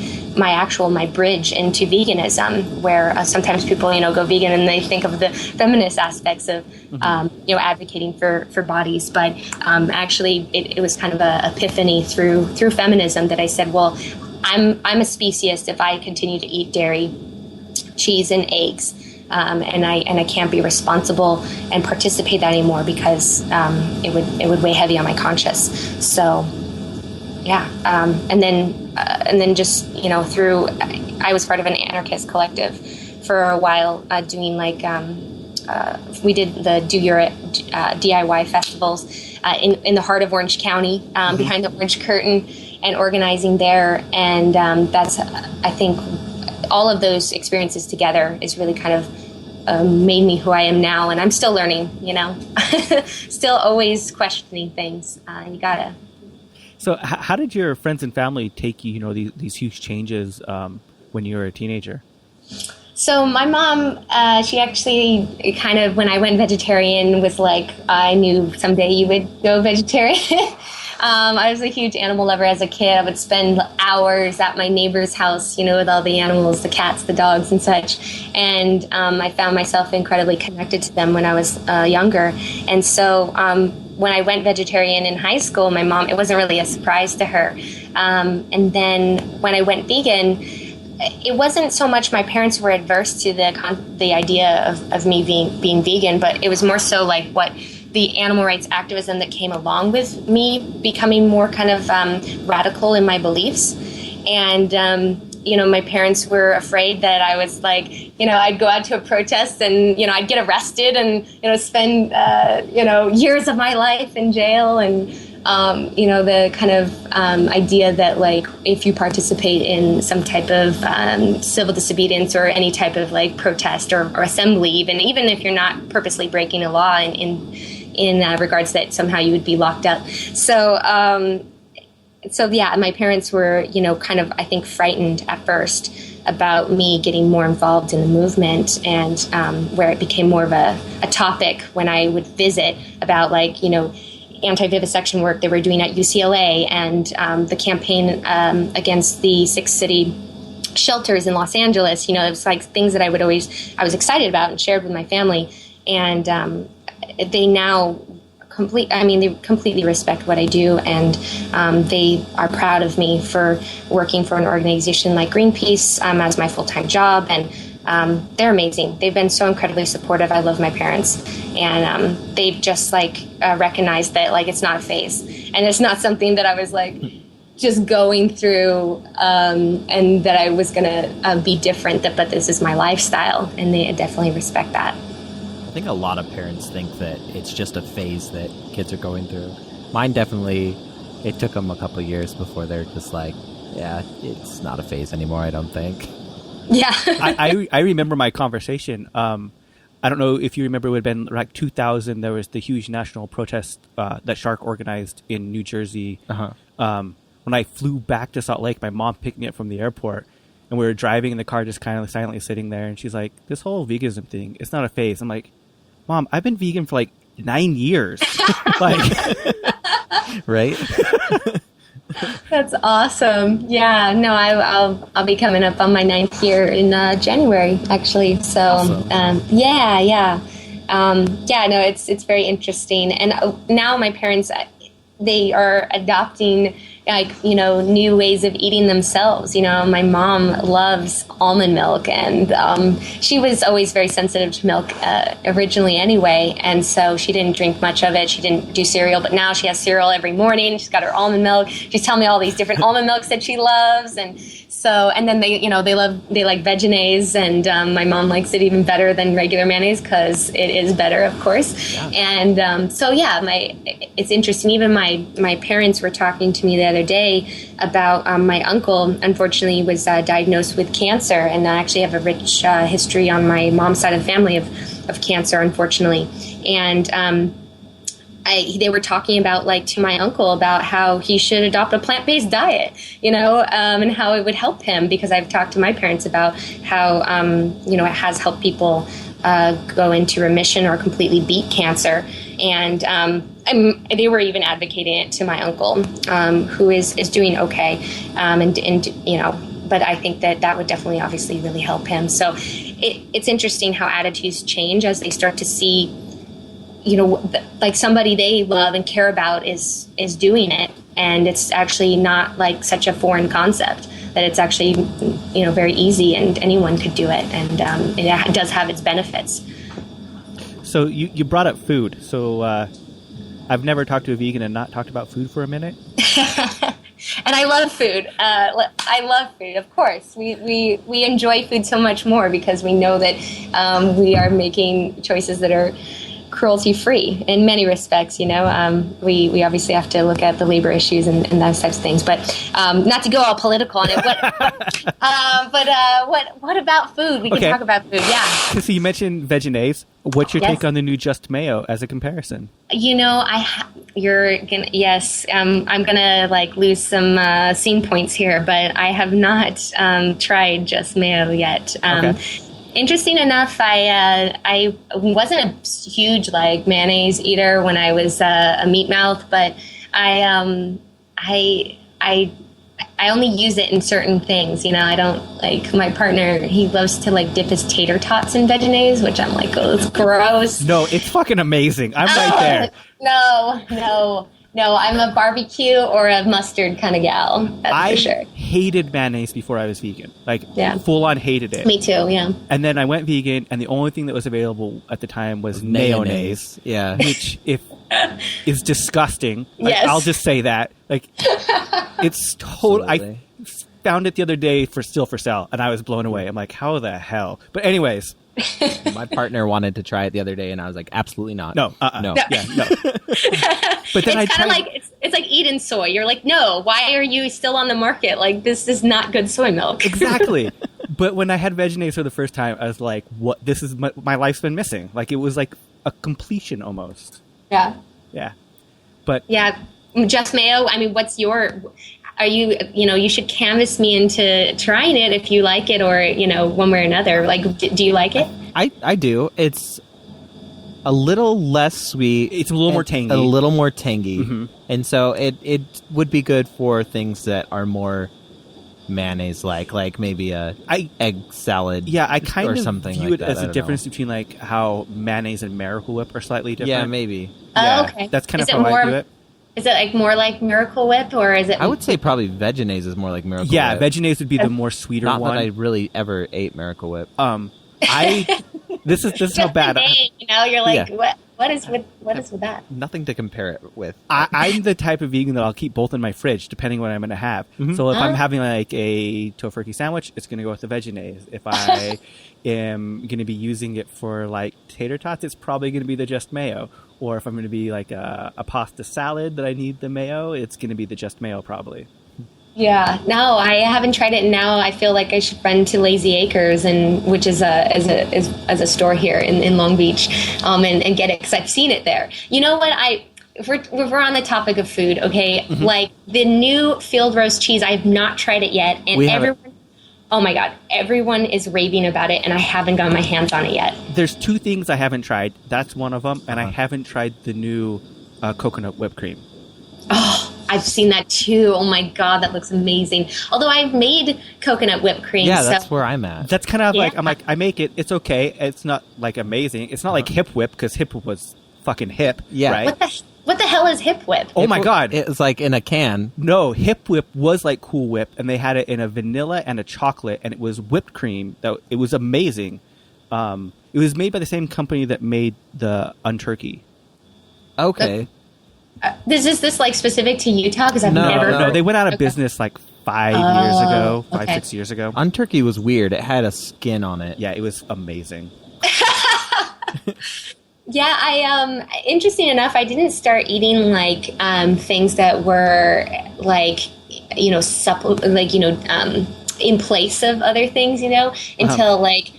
bridge into veganism, where sometimes people, go vegan and they think of the feminist aspects of, advocating for bodies. But actually, it was kind of a epiphany through feminism that I said, well, I'm a speciest if I continue to eat dairy, cheese, and eggs. And I can't be responsible and participate that anymore, because it would weigh heavy on my conscience. So, yeah, and then just through, I was part of an anarchist collective for a while, doing like we did the Do Your DIY festivals in the heart of Orange County, behind the Orange Curtain, and organizing there, and that's, I think, all of those experiences together is really kind of made me who I am now, and I'm still learning, still always questioning things. You gotta. So how did your friends and family take these huge changes when you were a teenager? So my mom, she actually kind of, when I went vegetarian, was like, I knew someday you would go vegetarian. I was a huge animal lover as a kid. I would spend hours at my neighbor's house, with all the animals, the cats, the dogs, and such. And I found myself incredibly connected to them when I was younger. And so when I went vegetarian in high school, my mom, it wasn't really a surprise to her. And then when I went vegan, it wasn't so much my parents were adverse to the idea of me being vegan, but it was more so like what the animal rights activism that came along with me becoming more kind of radical in my beliefs. And, my parents were afraid that I was like, I'd go out to a protest and, I'd get arrested and, spend, years of my life in jail. And, the kind of idea that, like, if you participate in some type of civil disobedience or any type of, like, protest or assembly, even if you're not purposely breaking a law in regards that somehow you would be locked up. So yeah, my parents were, kind of, I think, frightened at first about me getting more involved in the movement, and where it became more of a topic when I would visit about, like, anti-vivisection work they were doing at UCLA and the campaign against the 6 city shelters in Los Angeles. It was like things that I was excited about and shared with my family. And they now they completely respect what I do, and they are proud of me for working for an organization like Greenpeace as my full-time job, and they're amazing. They've been so incredibly supportive. I love my parents, and they've just recognized that, like, it's not a phase, and it's not something that I was like just going through, and that I was gonna be different. But this is my lifestyle, and they definitely respect that. I think a lot of parents think that it's just a phase that kids are going through. Mine definitely, it took them a couple of years before they're just like, yeah, it's not a phase anymore, I don't think. Yeah. I remember my conversation. I don't know if you remember, it would have been like 2000, there was the huge national protest that Shark organized in New Jersey. When I flew back to Salt Lake, my mom picked me up from the airport, and we were driving in the car, just kind of silently sitting there, and she's like, this whole veganism thing, it's not a phase. I'm like, Mom, I've been vegan for like 9 years. Right? That's awesome. Yeah, no, I'll be coming up on my 9th year in January, actually. So, awesome. Yeah, no, it's very interesting. And now my parents, they are adopting, like, new ways of eating themselves. My mom loves almond milk, and she was always very sensitive to milk originally anyway, and so she didn't drink much of it. She didn't do cereal, but now she has cereal every morning. She's got her almond milk. She's telling me all these different almond milks that she loves, and then they like veganese, and my mom likes it even better than regular mayonnaise because it is better, of course. Yeah. And it's interesting. Even my parents were talking to me the other day about my uncle. Unfortunately, was diagnosed with cancer, and I actually have a rich history on my mom's side of the family of cancer, unfortunately. And they were talking about, like, to my uncle about how he should adopt a plant-based diet, and how it would help him, because I've talked to my parents about how, it has helped people go into remission or completely beat cancer. And they were even advocating it to my uncle, who is doing okay. But I think that would definitely obviously really help him. So it's interesting how attitudes change as they start to see, like somebody they love and care about is doing it, and it's actually not like such a foreign concept, that it's actually, very easy and anyone could do it, and it does have its benefits. So you brought up food. So I've never talked to a vegan and not talked about food for a minute. And I love food. I love food, of course. We enjoy food so much more because we know that we are making choices that are cruelty-free in many respects. We obviously have to look at the labor issues and those types of things. But not to go all political on it. What about food? We can talk about food. Yeah. So you mentioned veganese. What's your take on the new Just Mayo as a comparison? I'm gonna lose some scene points here, but I have not tried Just Mayo yet. Interesting enough, I wasn't a huge mayonnaise eater when I was a meat mouth, but I only use it in certain things. I don't my partner. He loves to dip his tater tots in veganese, which I'm like, oh, it's gross. No, it's fucking amazing. I'm right there. No. No, I'm a barbecue or a mustard kind of gal. That's for sure. Hated mayonnaise before I was vegan. Like, full on hated it. Me too, yeah. And then I went vegan, and the only thing that was available at the time was mayonnaise. Yeah. Which is disgusting. Like, Yes. I'll just say that. Like, it's total. I found it the other day for sale, and I was blown away. I'm like, how the hell? But anyways. My partner wanted to try it the other day, and I was like, absolutely not. No. No. Yeah, no. But then it's kind of like it's like Eden soy. You're like, no, why are you still on the market? Like, this is not good soy milk. Exactly. But when I had veganese for the first time, I was like, what? This is my life's been missing. Like, it was like a completion almost. Yeah. Yeah. But yeah, just mayo. I mean, what's your? Are you? You should canvas me into trying it if you like it, or one way or another. Like, do you like it? I do. It's a little less sweet. It's a little more tangy. A little more tangy, Mm-hmm. and so it would be good for things that are more mayonnaise like maybe a egg salad. Yeah, I kind or of something view like it that. as I a don't difference know. between like how mayonnaise and Miracle Whip are slightly different. Yeah, maybe. Yeah, Okay. That's kind Is of it how more- I do it. Is it like more like Miracle Whip, or is it? I would say probably veganese is more like Miracle Yeah, Whip. veganese would be the more sweeter Not one. that I really ever ate Miracle Whip. This is just how bad. the name, you're like, Yeah. what is with that? Nothing to compare it with. I'm the type of vegan that I'll keep both in my fridge, depending what I'm going to have. Mm-hmm. So if I'm having like a tofurkey sandwich, it's going to go with the veganese. If I am going to be using it for like tater tots, it's probably going to be the just mayo. Or if I'm going to be like a pasta salad that I need the mayo, it's going to be the just mayo probably. Yeah, no, I haven't tried it. And now I feel like I should run to Lazy Acres, which is a store here in Long Beach, and get it because I've seen it there. You know what? If we're on the topic of food, okay, like the new field roast cheese, I have not tried it yet, and everyone, oh my god, everyone is raving about it, and I haven't gotten my hands on it yet. There's two things I haven't tried. That's one of them, and I haven't tried the new coconut whipped cream. Oh, I've seen that too. Oh my god, that looks amazing. Although I've made coconut whipped cream. Yeah, so. that's where I'm at. That's kind of like, Yeah. I'm like, I make it, it's okay. It's not like amazing. It's not like Hip Whip, because Hip Whip was fucking hip. Yeah. Right? What the hell is Hip Whip? Oh my god. It's like in a can. No, Hip Whip was like Cool Whip, and they had it in a vanilla and a chocolate, and it was whipped cream. It was amazing. It was made by the same company that made the Unturkey. Okay. Is this like specific to Utah? Because I've No, never. No, they went out of business like 5 years ago, okay. 6 years ago. Unturkey was weird. It had a skin on it. Yeah, it was amazing. Yeah, I interesting enough, I didn't start eating like things that were like in place of other things, until like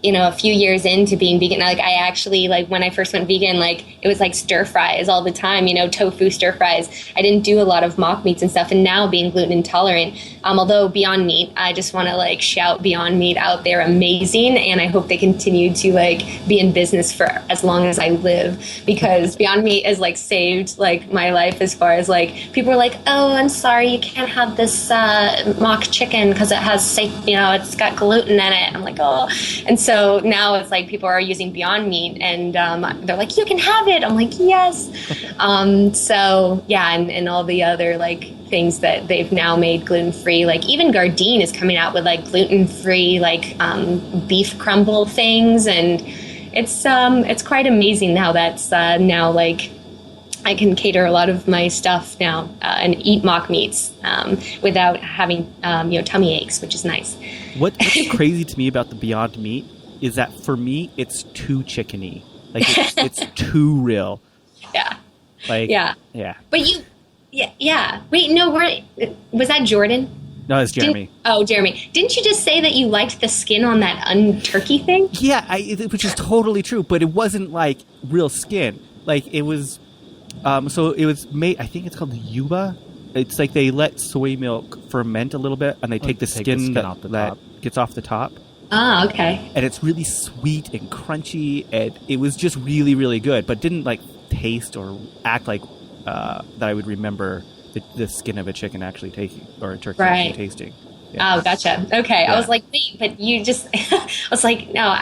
a few years into being vegan. Like I actually, like when I first went vegan, like it was like stir fries all the time, tofu stir fries. I didn't do a lot of mock meats and stuff. And now being gluten intolerant, although Beyond Meat, I just want to like shout Beyond Meat out. They're amazing. And I hope they continue to like be in business for as long as I live, because Beyond Meat has like saved like my life as far as like people are like, oh, I'm sorry, you can't have this mock chicken because it has it's got gluten in it. I'm like, oh. And so now it's like people are using Beyond Meat, and they're like, you can have it. I'm like, yes. So yeah, and all the other like things that they've now made gluten-free. Like even Gardein is coming out with like gluten-free like beef crumble things, and it's quite amazing how that's now like I can cater a lot of my stuff now and eat mock meats without having tummy aches, which is nice. What's crazy to me about the Beyond Meat is that for me, it's too chickeny. Like it's too real. Yeah. Like Yeah. But yeah. Wait, no, was that Jordan? No, it's Jeremy. Jeremy. Didn't you just say that you liked the skin on that turkey thing? Yeah, which is totally true, but it wasn't like real skin. Like it was, so it was made, I think it's called yuba. It's like they let soy milk ferment a little bit, and they take the skin off the top. that gets off the top. Ah, okay. And it's really sweet and crunchy, and it was just really, really good, but didn't like taste or act like that I would remember the skin of a chicken actually taking, or a turkey actually tasting. Yeah. Oh, gotcha. Okay. Yeah. I was like, wait, but you just, I was like, no,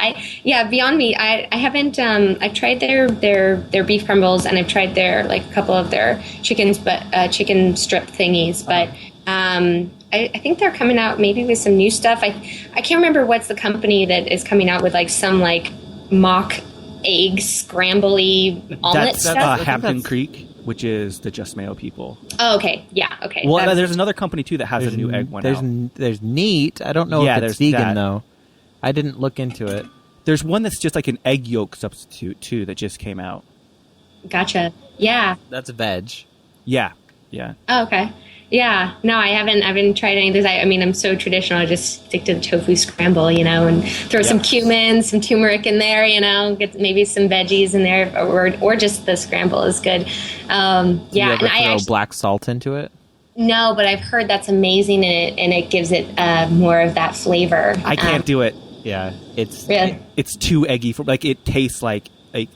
Beyond Meat, I haven't, I've tried their beef crumbles, and I've tried a couple of their chickens, but, chicken strip thingies, but, I think they're coming out maybe with some new stuff. I can't remember what's the company that is coming out with like some like mock egg scrambly omelet That's stuff. Hampton Creek, which is the Just Mayo people. Oh, okay. Yeah. Okay. Well, there's another company too that has a new egg one out. There's Neat. I don't know if it's vegan that. though. I didn't look into it. There's one that's just like an egg yolk substitute too that just came out. Gotcha. Yeah. That's veg. Yeah. Oh, okay. Yeah. No, I haven't tried any of those. I mean, I'm so traditional. I just stick to the tofu scramble, and throw some cumin, some turmeric in there, get maybe some veggies in there, or just the scramble is good. Yeah. Do you ever throw black salt into it? No, but I've heard that's amazing, and it gives it more of that flavor. I can't do it. Yeah, it's too eggy for it tastes like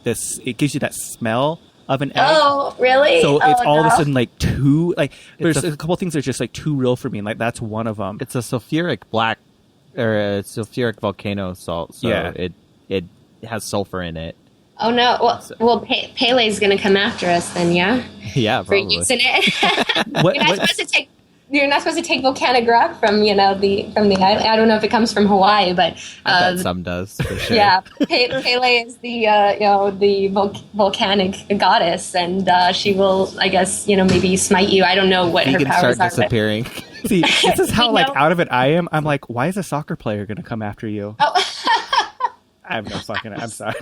this. It gives you that smell of an egg. Oh, really? So it's all of a no. sudden too there's a couple things that are just too real for me, and that's one of them. It's a sulfuric sulfuric volcano salt. So yeah. it has sulfur in it. Oh no! Well, Pele's going to come after us then, yeah? Yeah, probably. For using it. You're not supposed to take volcanic rock from the island. I don't know if it comes from Hawaii, but I bet some does for sure. Yeah, Pele is the volcanic goddess, and she will, I guess, maybe smite you. I don't know what her powers start disappearing. See, this is how out of it I am. I'm like, why is a soccer player going to come after you? Oh. I have no fucking. I'm sorry.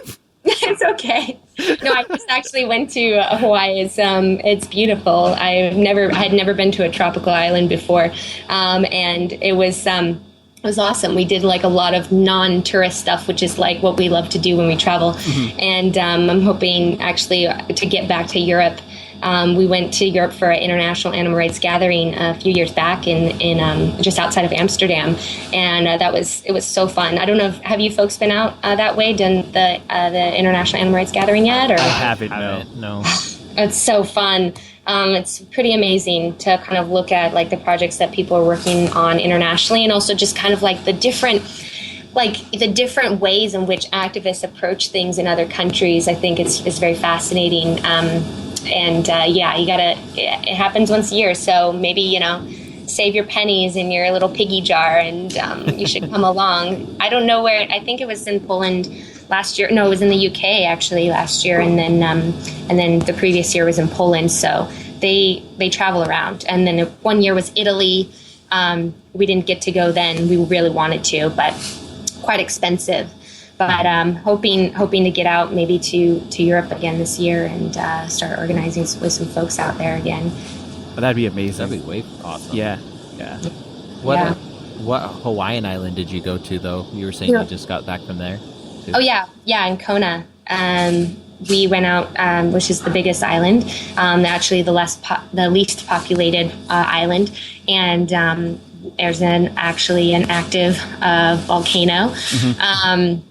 It's okay. No, I just actually went to Hawaii. It's beautiful. I had never been to a tropical island before, and it was awesome. We did a lot of non-tourist stuff, which is what we love to do when we travel. Mm-hmm. And I'm hoping actually to get back to Europe. We went to Europe for an international animal rights gathering a few years back in just outside of Amsterdam, and it was so fun. I don't know, have you folks been out that way, done the international animal rights gathering yet? Or I haven't. No. It's so fun. It's pretty amazing to kind of look at the projects that people are working on internationally, and also just kind of the different ways in which activists approach things in other countries. I think it's very fascinating. And it happens once a year. So maybe, save your pennies in your little piggy jar, and you should come along. I don't know where. I think it was in Poland last year. No, it was in the UK actually last year, and then the previous year was in Poland. So they travel around. And then one year was Italy. We didn't get to go then. We really wanted to, but quite expensive. But hoping to get out maybe to Europe again this year and start organizing with some folks out there again. Oh, that'd be amazing. That'd be way awesome. Yeah. What Hawaiian island did you go to, though? You were saying you just got back from there. Too. Oh, yeah, in Kona. We went out, which is the biggest island, actually the least populated island, and there's an active volcano. Mm-hmm.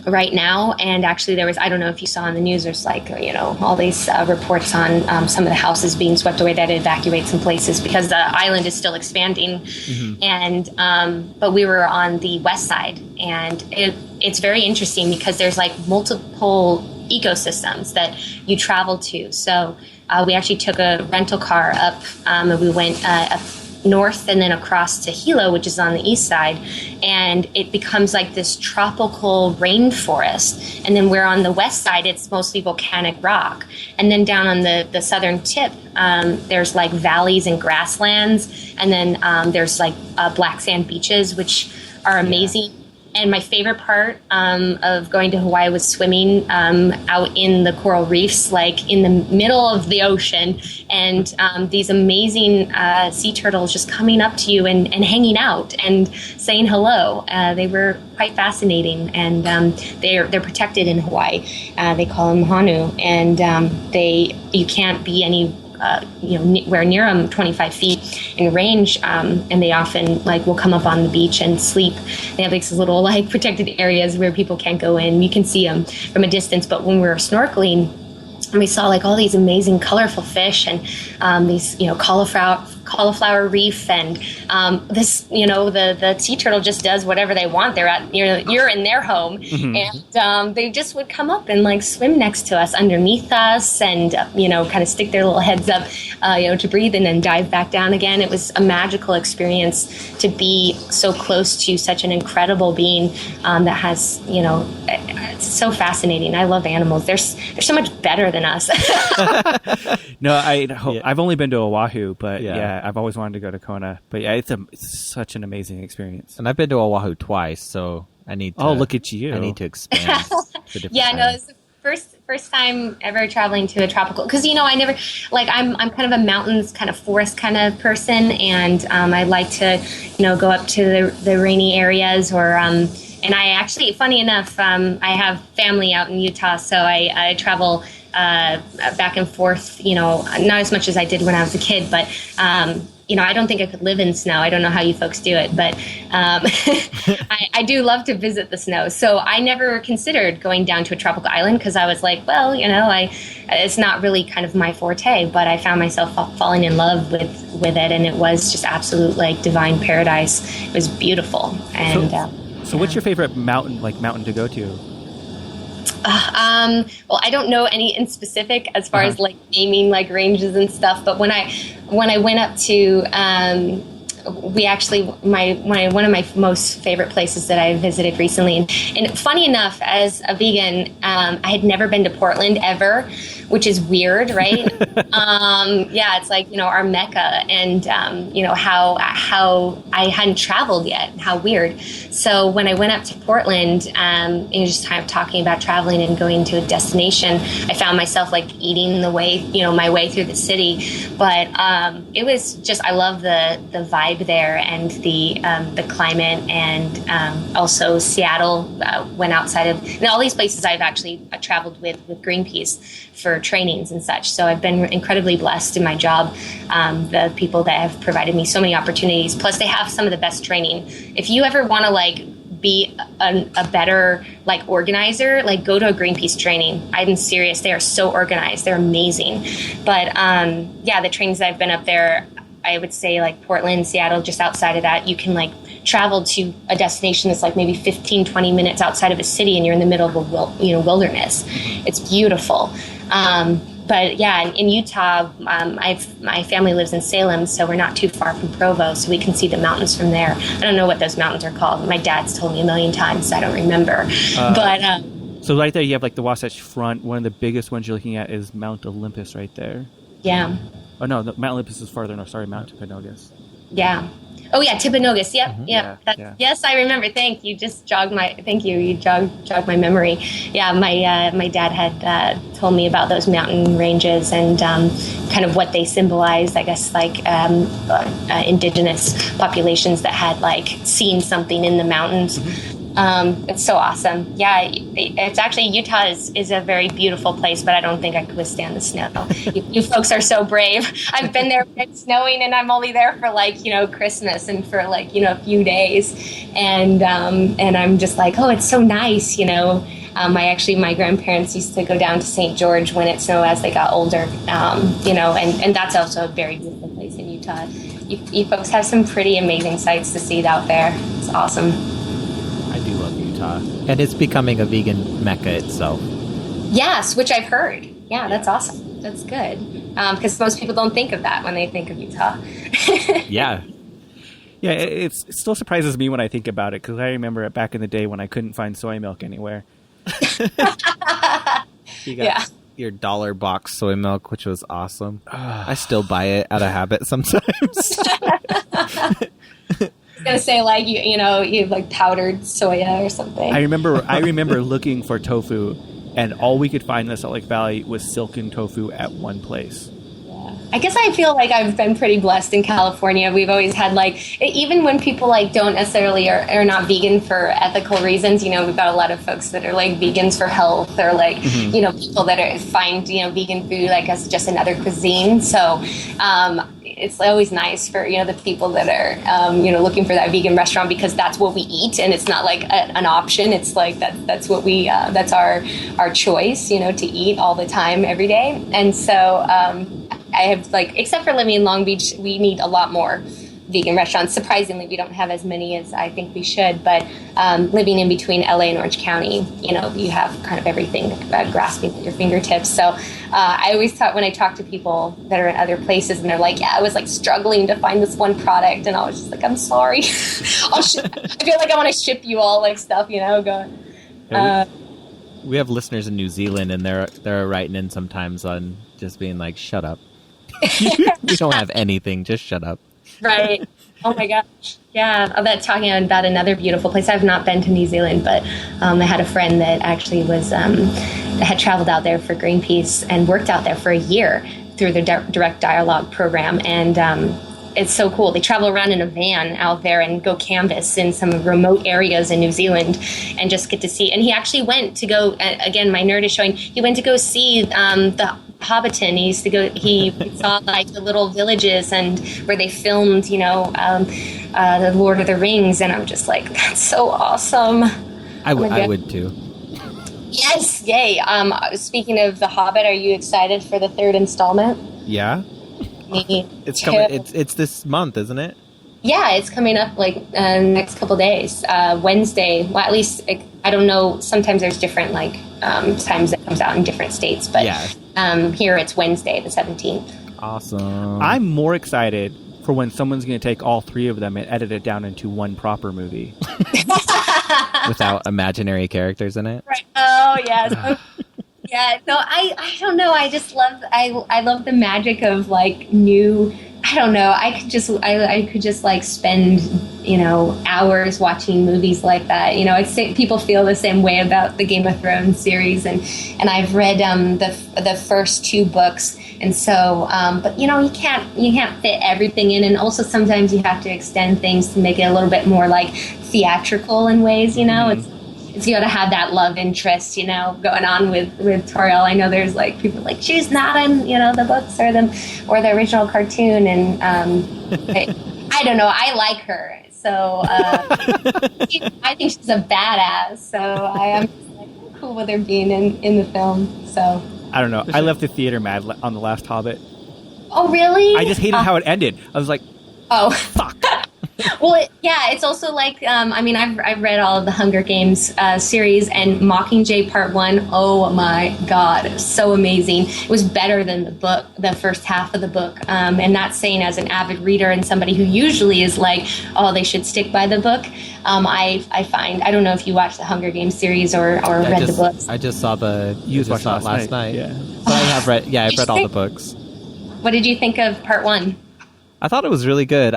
Right now, and actually there was, I don't know if you saw in the news, there's all these reports on some of the houses being swept away, that evacuate some places because the island is still expanding. Mm-hmm. And but we were on the west side, and it's very interesting because there's multiple ecosystems that you travel to. So we actually took a rental car up, and we went up north and then across to Hilo, which is on the east side, and it becomes this tropical rainforest. And then we're on the west side, it's mostly volcanic rock. And then down on the southern tip, there's valleys and grasslands, and then there's black sand beaches, which are amazing. Yeah. And my favorite part of going to Hawaii was swimming out in the coral reefs, in the middle of the ocean, and these amazing sea turtles just coming up to you and hanging out and saying hello. They were quite fascinating, and they're protected in Hawaii. They call them hanu, and you can't be anywhere near them 25 feet in range, and they often will come up on the beach and sleep. They have these little protected areas where people can't go in. You can see them from a distance, but when we were snorkeling, we saw all these amazing colorful fish and these cauliflower cauliflower reef, and this, the sea turtle just does whatever they want. They're at you're in their home, and they just would come up and like swim next to us, underneath us, and kind of stick their little heads up, to breathe and then dive back down again. It was a magical experience to be so close to such an incredible being that has, it's so fascinating. I love animals. They're so much better than us. No, I've only been to Oahu, but I've always wanted to go to Kona. But yeah, it's such an amazing experience. And I've been to Oahu twice, so I need to... Oh, look at you. I need to expand to different it's the first time ever traveling to a tropical... Because, I never... Like, I'm kind of a mountains, kind of forest kind of person, and I like to, go up to the rainy areas or... and I actually, funny enough, I have family out in Utah, so I travel... back and forth, not as much as I did when I was a kid, but, I don't think I could live in snow. I don't know how you folks do it, but I do love to visit the snow. So I never considered going down to a tropical island because I was like, well, it's not really kind of my forte, but I found myself falling in love with it, and it was just absolute like divine paradise. It was beautiful. And so what's your favorite mountain to go to? Well, I don't know any in specific as far as like naming like ranges and stuff. But when I went up to, one of my most favorite places that I visited recently, and funny enough, as a vegan, I had never been to Portland ever, which is weird, right? It's like, our Mecca, and, how I hadn't traveled yet, how weird. So when I went up to Portland, just kind of talking about traveling and going to a destination, I found myself like eating my way through the city. But it was just, I love the vibe there and the climate, and also Seattle, went outside of, and all these places I've actually traveled with Greenpeace for trainings and such. So I've been incredibly blessed in my job. The people that have provided me so many opportunities, plus they have some of the best training. If you ever want to like be a better like organizer, like go to a Greenpeace training. I'm serious. They are so organized. They're amazing. But the trainings that I've been up there, I would say like Portland, Seattle, just outside of that, you can like travel to a destination that's like maybe 15, 20 minutes outside of a city, and you're in the middle of a wilderness. It's beautiful. But yeah, in Utah, my family lives in Salem, so we're not too far from Provo, so we can see the mountains from there. I don't know what those mountains are called. My dad's told me a million times, so I don't remember. So right there, you have like the Wasatch Front. One of the biggest ones you're looking at is Mount Olympus right there. Yeah. Oh no, Mount Olympus is farther north. Sorry, Mount Timpanogos. Yeah. Oh yeah, Timpanogos. Yep, Mm-hmm. yep. Yeah. Yes, I remember. Thank you. Just jogged my. Thank you. You jogged my memory. Yeah, my dad had told me about those mountain ranges and kind of what they symbolized. I guess like indigenous populations that had like seen something in the mountains. Mm-hmm. It's so awesome. Yeah, it's actually, Utah is a very beautiful place, but I don't think I could withstand the snow. You folks are so brave. I've been there when it's snowing, and I'm only there for like, Christmas and for like, a few days. And I'm just like, oh, it's so nice, my grandparents used to go down to St. George when it snowed as they got older, and that's also a very beautiful place in Utah. You folks have some pretty amazing sights to see out there. It's awesome. I do love Utah. And it's becoming a vegan mecca itself. Yes, which I've heard. Yeah, that's awesome. That's good. Because most people don't think of that when they think of Utah. Yeah. Yeah, it still surprises me when I think about it, because I remember back in the day when I couldn't find soy milk anywhere. You got your $1 box soy milk, which was awesome. I still buy it out of habit sometimes. Gonna say like you like powdered soya or something. I remember looking for tofu, and all we could find in the Salt Lake Valley was silken tofu at one place. Yeah. I guess I feel like I've been pretty blessed in California. We've always had like, even when people like don't necessarily are not vegan for ethical reasons, we've got a lot of folks that are like vegans for health, or like people that find vegan food like as just another cuisine. So it's always nice for the people that are looking for that vegan restaurant, because that's what we eat, and it's not like an option. It's like that's what we that's our choice to eat all the time every day. And so I have like, except for living in Long Beach, we need a lot more vegan restaurants. Surprisingly, we don't have as many as I think we should, but living in between LA and Orange County, you know, you have kind of everything grasping at your fingertips. So I always thought when I talk to people that are in other places and they're like, yeah, I was like struggling to find this one product, and I was just like, I'm sorry. I feel like I want to ship you all like stuff, you know, going. We have listeners in New Zealand, and they're writing in sometimes on just being like, shut up. We don't have anything, just shut up. Right. Oh my gosh. Yeah. About talking about another beautiful place. I've not been to New Zealand, but I had a friend that actually was had traveled out there for Greenpeace and worked out there for a year through the direct dialogue program. And it's so cool. They travel around in a van out there and go canvas in some remote areas in New Zealand and just get to see. And he actually went to go, again, my nerd is showing, he went to go see the Hobbiton. He saw like the little villages and where they filmed, you know, the Lord of the Rings. And I'm just like, that's so awesome. I would too. Yes. Yay. Speaking of The Hobbit, are you excited for the third installment? Yeah. It's coming. It's this month, isn't it? Yeah, it's coming up like next couple days. Wednesday. Well, at least I don't know. Sometimes there's different like times that comes out in different states, but here it's Wednesday, the 17th. Awesome. I'm more excited for when someone's going to take all three of them and edit it down into one proper movie without imaginary characters in it. Right. Oh yes. Yeah, no, I don't know. I just love I love the magic of like new. I don't know. I could just like spend, you know, hours watching movies like that. You know, I think people feel the same way about the Game of Thrones series, and I've read the first two books, and so but you know, you can't fit everything in, and also sometimes you have to extend things to make it a little bit more like theatrical in ways. You know, it's you got to have that love interest, you know, going on with Toriel. I know there's like people like, she's not in, you know, the books or the original cartoon, and I don't know. I like her, so I think she's a badass. So I am like, cool with her being in the film. So I don't know. I left the theater mad on the last Hobbit. Oh really? I just hated how it ended. I was like, oh fuck. Well, it's also like, I mean, I've read all of the Hunger Games series, and Mockingjay Part 1, oh my God, so amazing. It was better than the book, the first half of the book. And not saying as an avid reader and somebody who usually is like, oh, they should stick by the book. I find, I don't know if you watched the Hunger Games series or read the books. I just saw it last night. Yeah. But I've read all the books. What did you think of Part 1? I thought it was really good.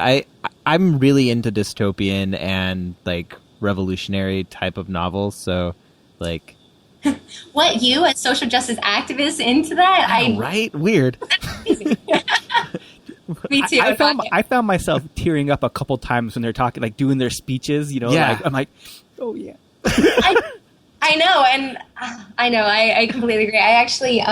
I'm really into dystopian and like revolutionary type of novels, so like what, you as social justice activist into that? Right? Weird. Me too. I found myself tearing up a couple times when they're talking, like doing their speeches, you know, like, I'm like, oh yeah. I know, and I know, I completely agree. I actually,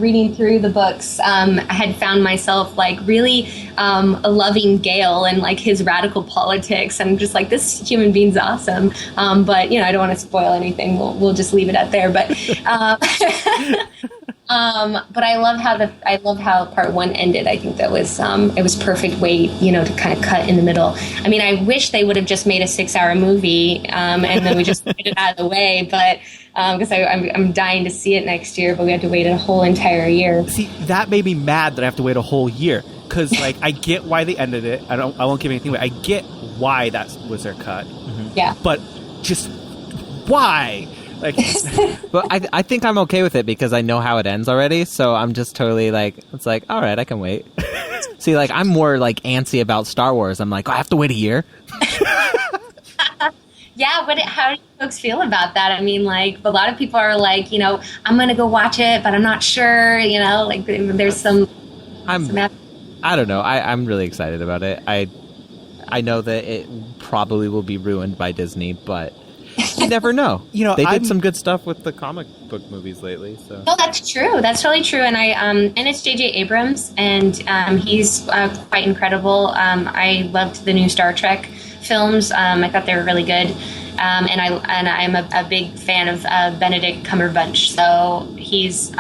reading through the books, I had found myself like really loving Gale and like his radical politics. I'm just like, this human being's awesome. But you know, I don't want to spoil anything. We'll just leave it at there. But but I love how Part 1 ended. I think that was it was perfect way, you know, to kind of cut in the middle. I mean, I wish they would have just made a 6-hour movie and then we just get it out of the way. But because I'm dying to see it next year, but we have to wait a whole entire year. See, that made me mad that I have to wait a whole year, because like I get why they ended it. I won't give anything away. I get why that was their cut. Mm-hmm. Yeah, but just why? Like, but I think I'm okay with it because I know how it ends already. So I'm just totally like, it's like, all right, I can wait. See, like I'm more like antsy about Star Wars. I'm like, oh, I have to wait a year. Yeah, but how do you folks feel about that? I mean, like a lot of people are like, you know, I'm gonna go watch it, but I'm not sure. You know, like there's some. I don't know. I'm really excited about it. I know that it probably will be ruined by Disney, but you never know. You know, they did some good stuff with the comic book movies lately. So. No, that's true. That's totally true. And and it's J.J. Abrams, and he's quite incredible. I loved the new Star Trek films. I thought they were really good. And I'm a big fan of Benedict Cumberbatch. So he's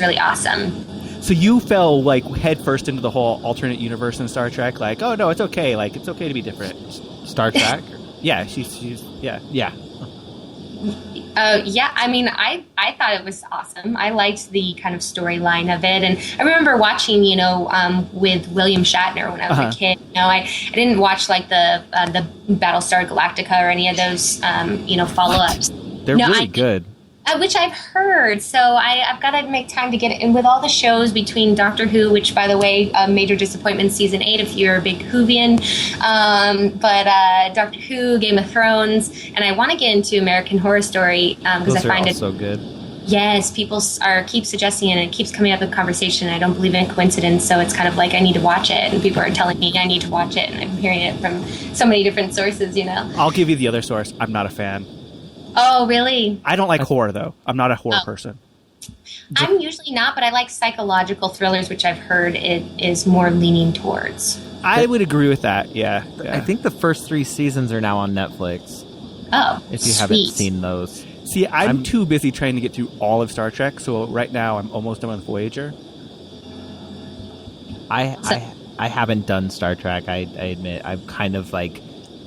really awesome. So you fell like head first into the whole alternate universe in Star Trek, like, oh no, it's okay, like it's okay to be different. Star Trek? Yeah, she's yeah. Yeah. Yeah, I mean, I thought it was awesome. I liked the kind of storyline of it, and I remember watching, with William Shatner when I was a kid. I didn't watch like the Battlestar Galactica or any of those, follow-ups. They're really good. Which I've heard, so I've got to make time to get it. And with all the shows between Doctor Who, which, by the way, major disappointment, season 8, if you're a big Whovian, but Doctor Who, Game of Thrones, and I want to get into American Horror Story because I find it so good. Yes, people keep suggesting it, and it keeps coming up in conversation. I don't believe in coincidence, so it's kind of like I need to watch it, and people are telling me I need to watch it, and I'm hearing it from so many different sources. I'll give you the other source. I'm not a fan. Oh, really? I don't like horror, though. I'm not a horror person. I'm usually not, but I like psychological thrillers, which I've heard it is more leaning towards. I would agree with that, yeah. I think the first 3 seasons are now on Netflix. Oh, if you haven't seen those. See, I'm too busy trying to get through all of Star Trek, so right now I'm almost done with Voyager. I haven't done Star Trek, I admit. I'm kind of like...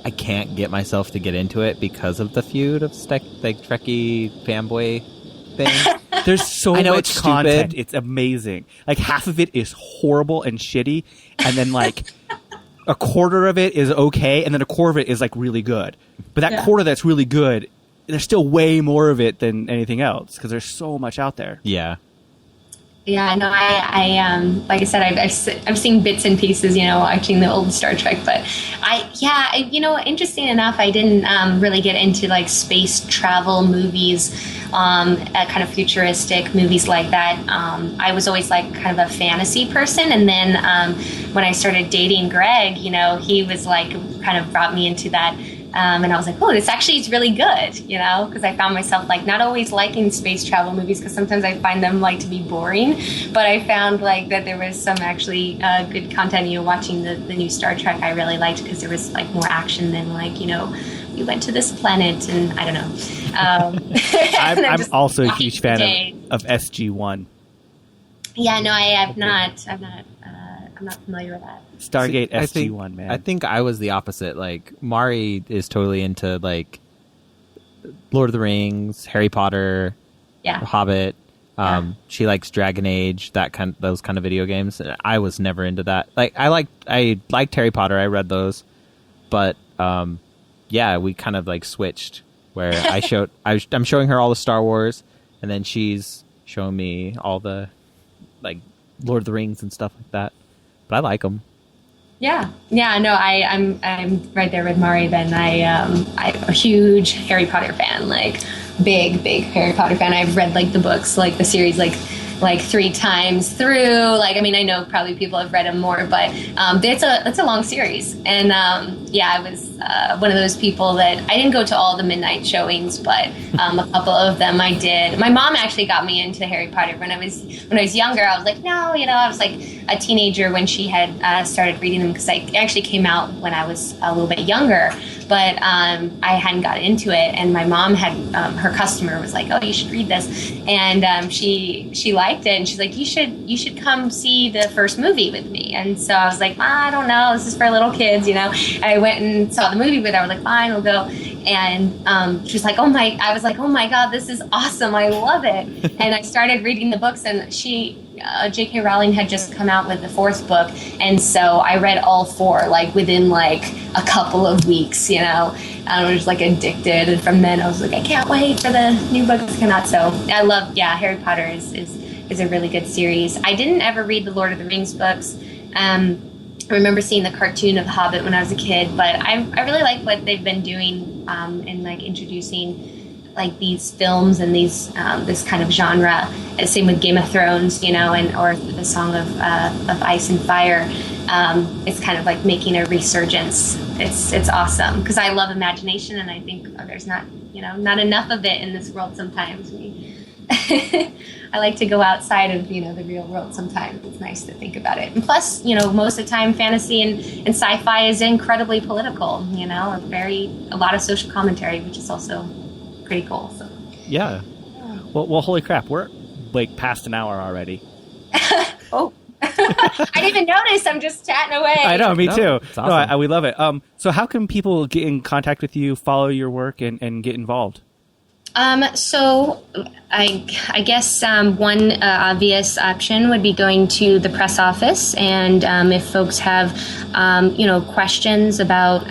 I can't get myself to get into it because of the feud of Trekkie fanboy thing. There's so I know much it's content. stupid. It's amazing. Like half of it is horrible and shitty, and then like a quarter of it is okay, and then a quarter of it is like really good. But that quarter that's really good, there's still way more of it than anything else because there's so much out there. Yeah. Yeah, no, I like I said, I've seen bits and pieces, watching the old Star Trek, but interesting enough, I didn't really get into like space travel movies, kind of futuristic movies like that. I was always like kind of a fantasy person, and then when I started dating Greg, he was like kind of brought me into that. And I was like, oh, this actually is really good, because I found myself like not always liking space travel movies because sometimes I find them like to be boring. But I found like that there was some actually good content. Watching the new Star Trek I really liked because there was like more action than like, we went to this planet and I don't know. I'm also a huge fan of SG-1. Yeah, no, I'm not familiar with that. Stargate SG-1, man. I think I was the opposite. Like, Mari is totally into, like, Lord of the Rings, Harry Potter, Hobbit. She likes Dragon Age, those kind of video games. I was never into that. Like, I liked Harry Potter. I read those. But, we kind of, like, switched. Where I'm showing her all the Star Wars, and then she's showing me all the, like, Lord of the Rings and stuff like that. But I like them. Yeah, no, I'm right there with Mari. Then I'm a huge Harry Potter fan, like big Harry Potter fan. I've read like the books, like the series, like 3 times through. Like, I mean, I know probably people have read them more, but it's a long series. And I was one of those people that I didn't go to all the midnight showings, but a couple of them I did. My mom actually got me into Harry Potter when I was younger. I was like, no, I was like a teenager when she had started reading them because it actually came out when I was a little bit younger. But I hadn't got into it, and my mom had her customer was like, "Oh, you should read this," and she liked it, and she's like, "You should come see the first movie with me." And so I was like, "I don't know, this is for little kids, And I went and saw the movie with her. I was like, "Fine, we'll go." And she was like, I was like, "Oh my God, this is awesome! I love it!" And I started reading the books, and J.K. Rowling had just come out with the 4th book, and so I read all 4 like within like a couple of weeks, and I was like addicted. And from then I was like, I can't wait for the new book to come out. So I love, Harry Potter is a really good series. I didn't ever read the Lord of the Rings books. I remember seeing the cartoon of The Hobbit when I was a kid, but I really like what they've been doing in like introducing like these films and these this kind of genre. Same with Game of Thrones, or the Song of Ice and Fire. It's kind of like making a resurgence. It's awesome because I love imagination, and I think there's not enough of it in this world sometimes. I like to go outside of the real world sometimes. It's nice to think about it. And plus, most of the time fantasy and sci-fi is incredibly political, a lot of social commentary, which is also pretty cool. So. Yeah. Well, holy crap, we're like past an hour already. Oh, I didn't even notice. I'm just chatting away. I know, me too. It's awesome. No, we love it. So how can people get in contact with you, follow your work, and get involved? So I guess one obvious option would be going to the press office, and if folks have questions about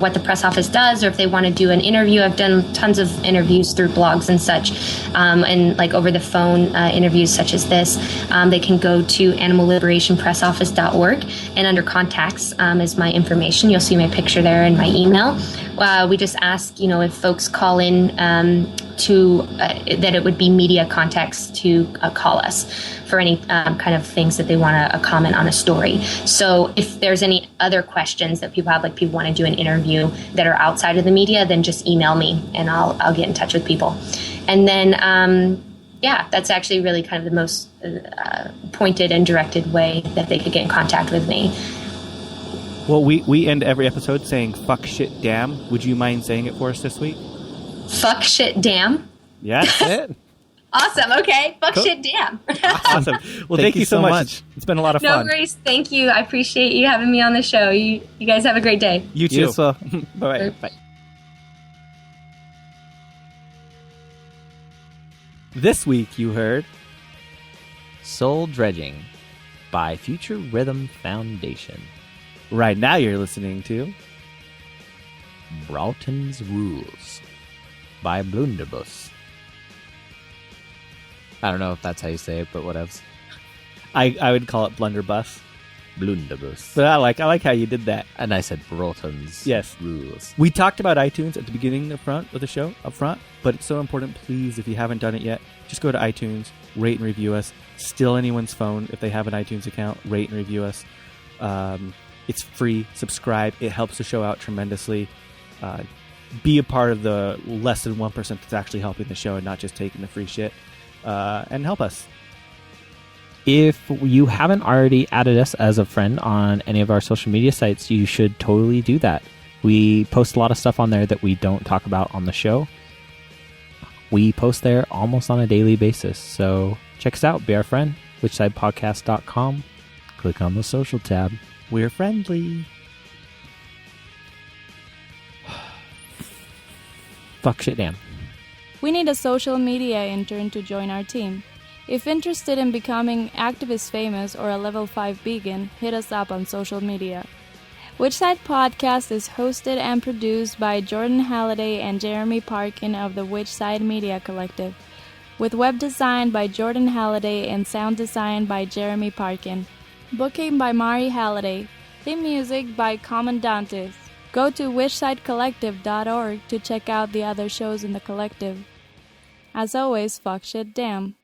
what the press office does, or if they want to do an interview, I've done tons of interviews through blogs and such, and like over the phone interviews such as this. They can go to animalliberationpressoffice.org, and under contacts is my information. You'll see my picture there and my email. We just ask if folks call in that it would be media contacts to call us for any kind of things that they want to comment on a story. So if there's any other questions that people have, like people want to do an interview that are outside of the media, then just email me and I'll get in touch with people. And then that's actually really kind of the most pointed and directed way that they could get in contact with me. Well, we end every episode saying "fuck, shit, damn." Would you mind saying it for us this week? Fuck, shit, damn. Yeah. Awesome. Okay. Fuck, cool. shit, damn. Awesome. Well, thank you so much. It's been a lot of fun. No worries. Thank you. I appreciate you having me on the show. You guys have a great day. You too. You as well. Bye. Bye. This week you heard Soul Dredging by Future Rhythm Foundation. Right now you're listening to Broughton's Rules by Blunderbus. I don't know if that's how you say it, but whatevs. I would call it Blunderbuss. Blunderbus. But I like how you did that. And I said Broughton's Rules. We talked about iTunes at the beginning of the show, up front, but it's so important. Please, if you haven't done it yet, just go to iTunes, rate and review us. Steal anyone's phone if they have an iTunes account, rate and review us. It's free. Subscribe. It helps the show out tremendously. Be a part of the less than 1% that's actually helping the show and not just taking the free shit. And help us. If you haven't already added us as a friend on any of our social media sites, you should totally do that. We post a lot of stuff on there that we don't talk about on the show. We post there almost on a daily basis. So check us out. Be our friend. whichsidepodcast.com. Click on the social tab. We're friendly. Fuck, shit, damn. We need a social media intern to join our team. If interested in becoming activist famous or a level 5 vegan, hit us up on social media. Which Side Podcast is hosted and produced by Jordan Halliday and Jeremy Parkin of the Which Side Media Collective, with web design by Jordan Halliday and sound design by Jeremy Parkin. Booking by Mari Halliday. Theme music by Commandantes. Go to whichsidecollective.org to check out the other shows in the collective. As always, fuck, shit, damn.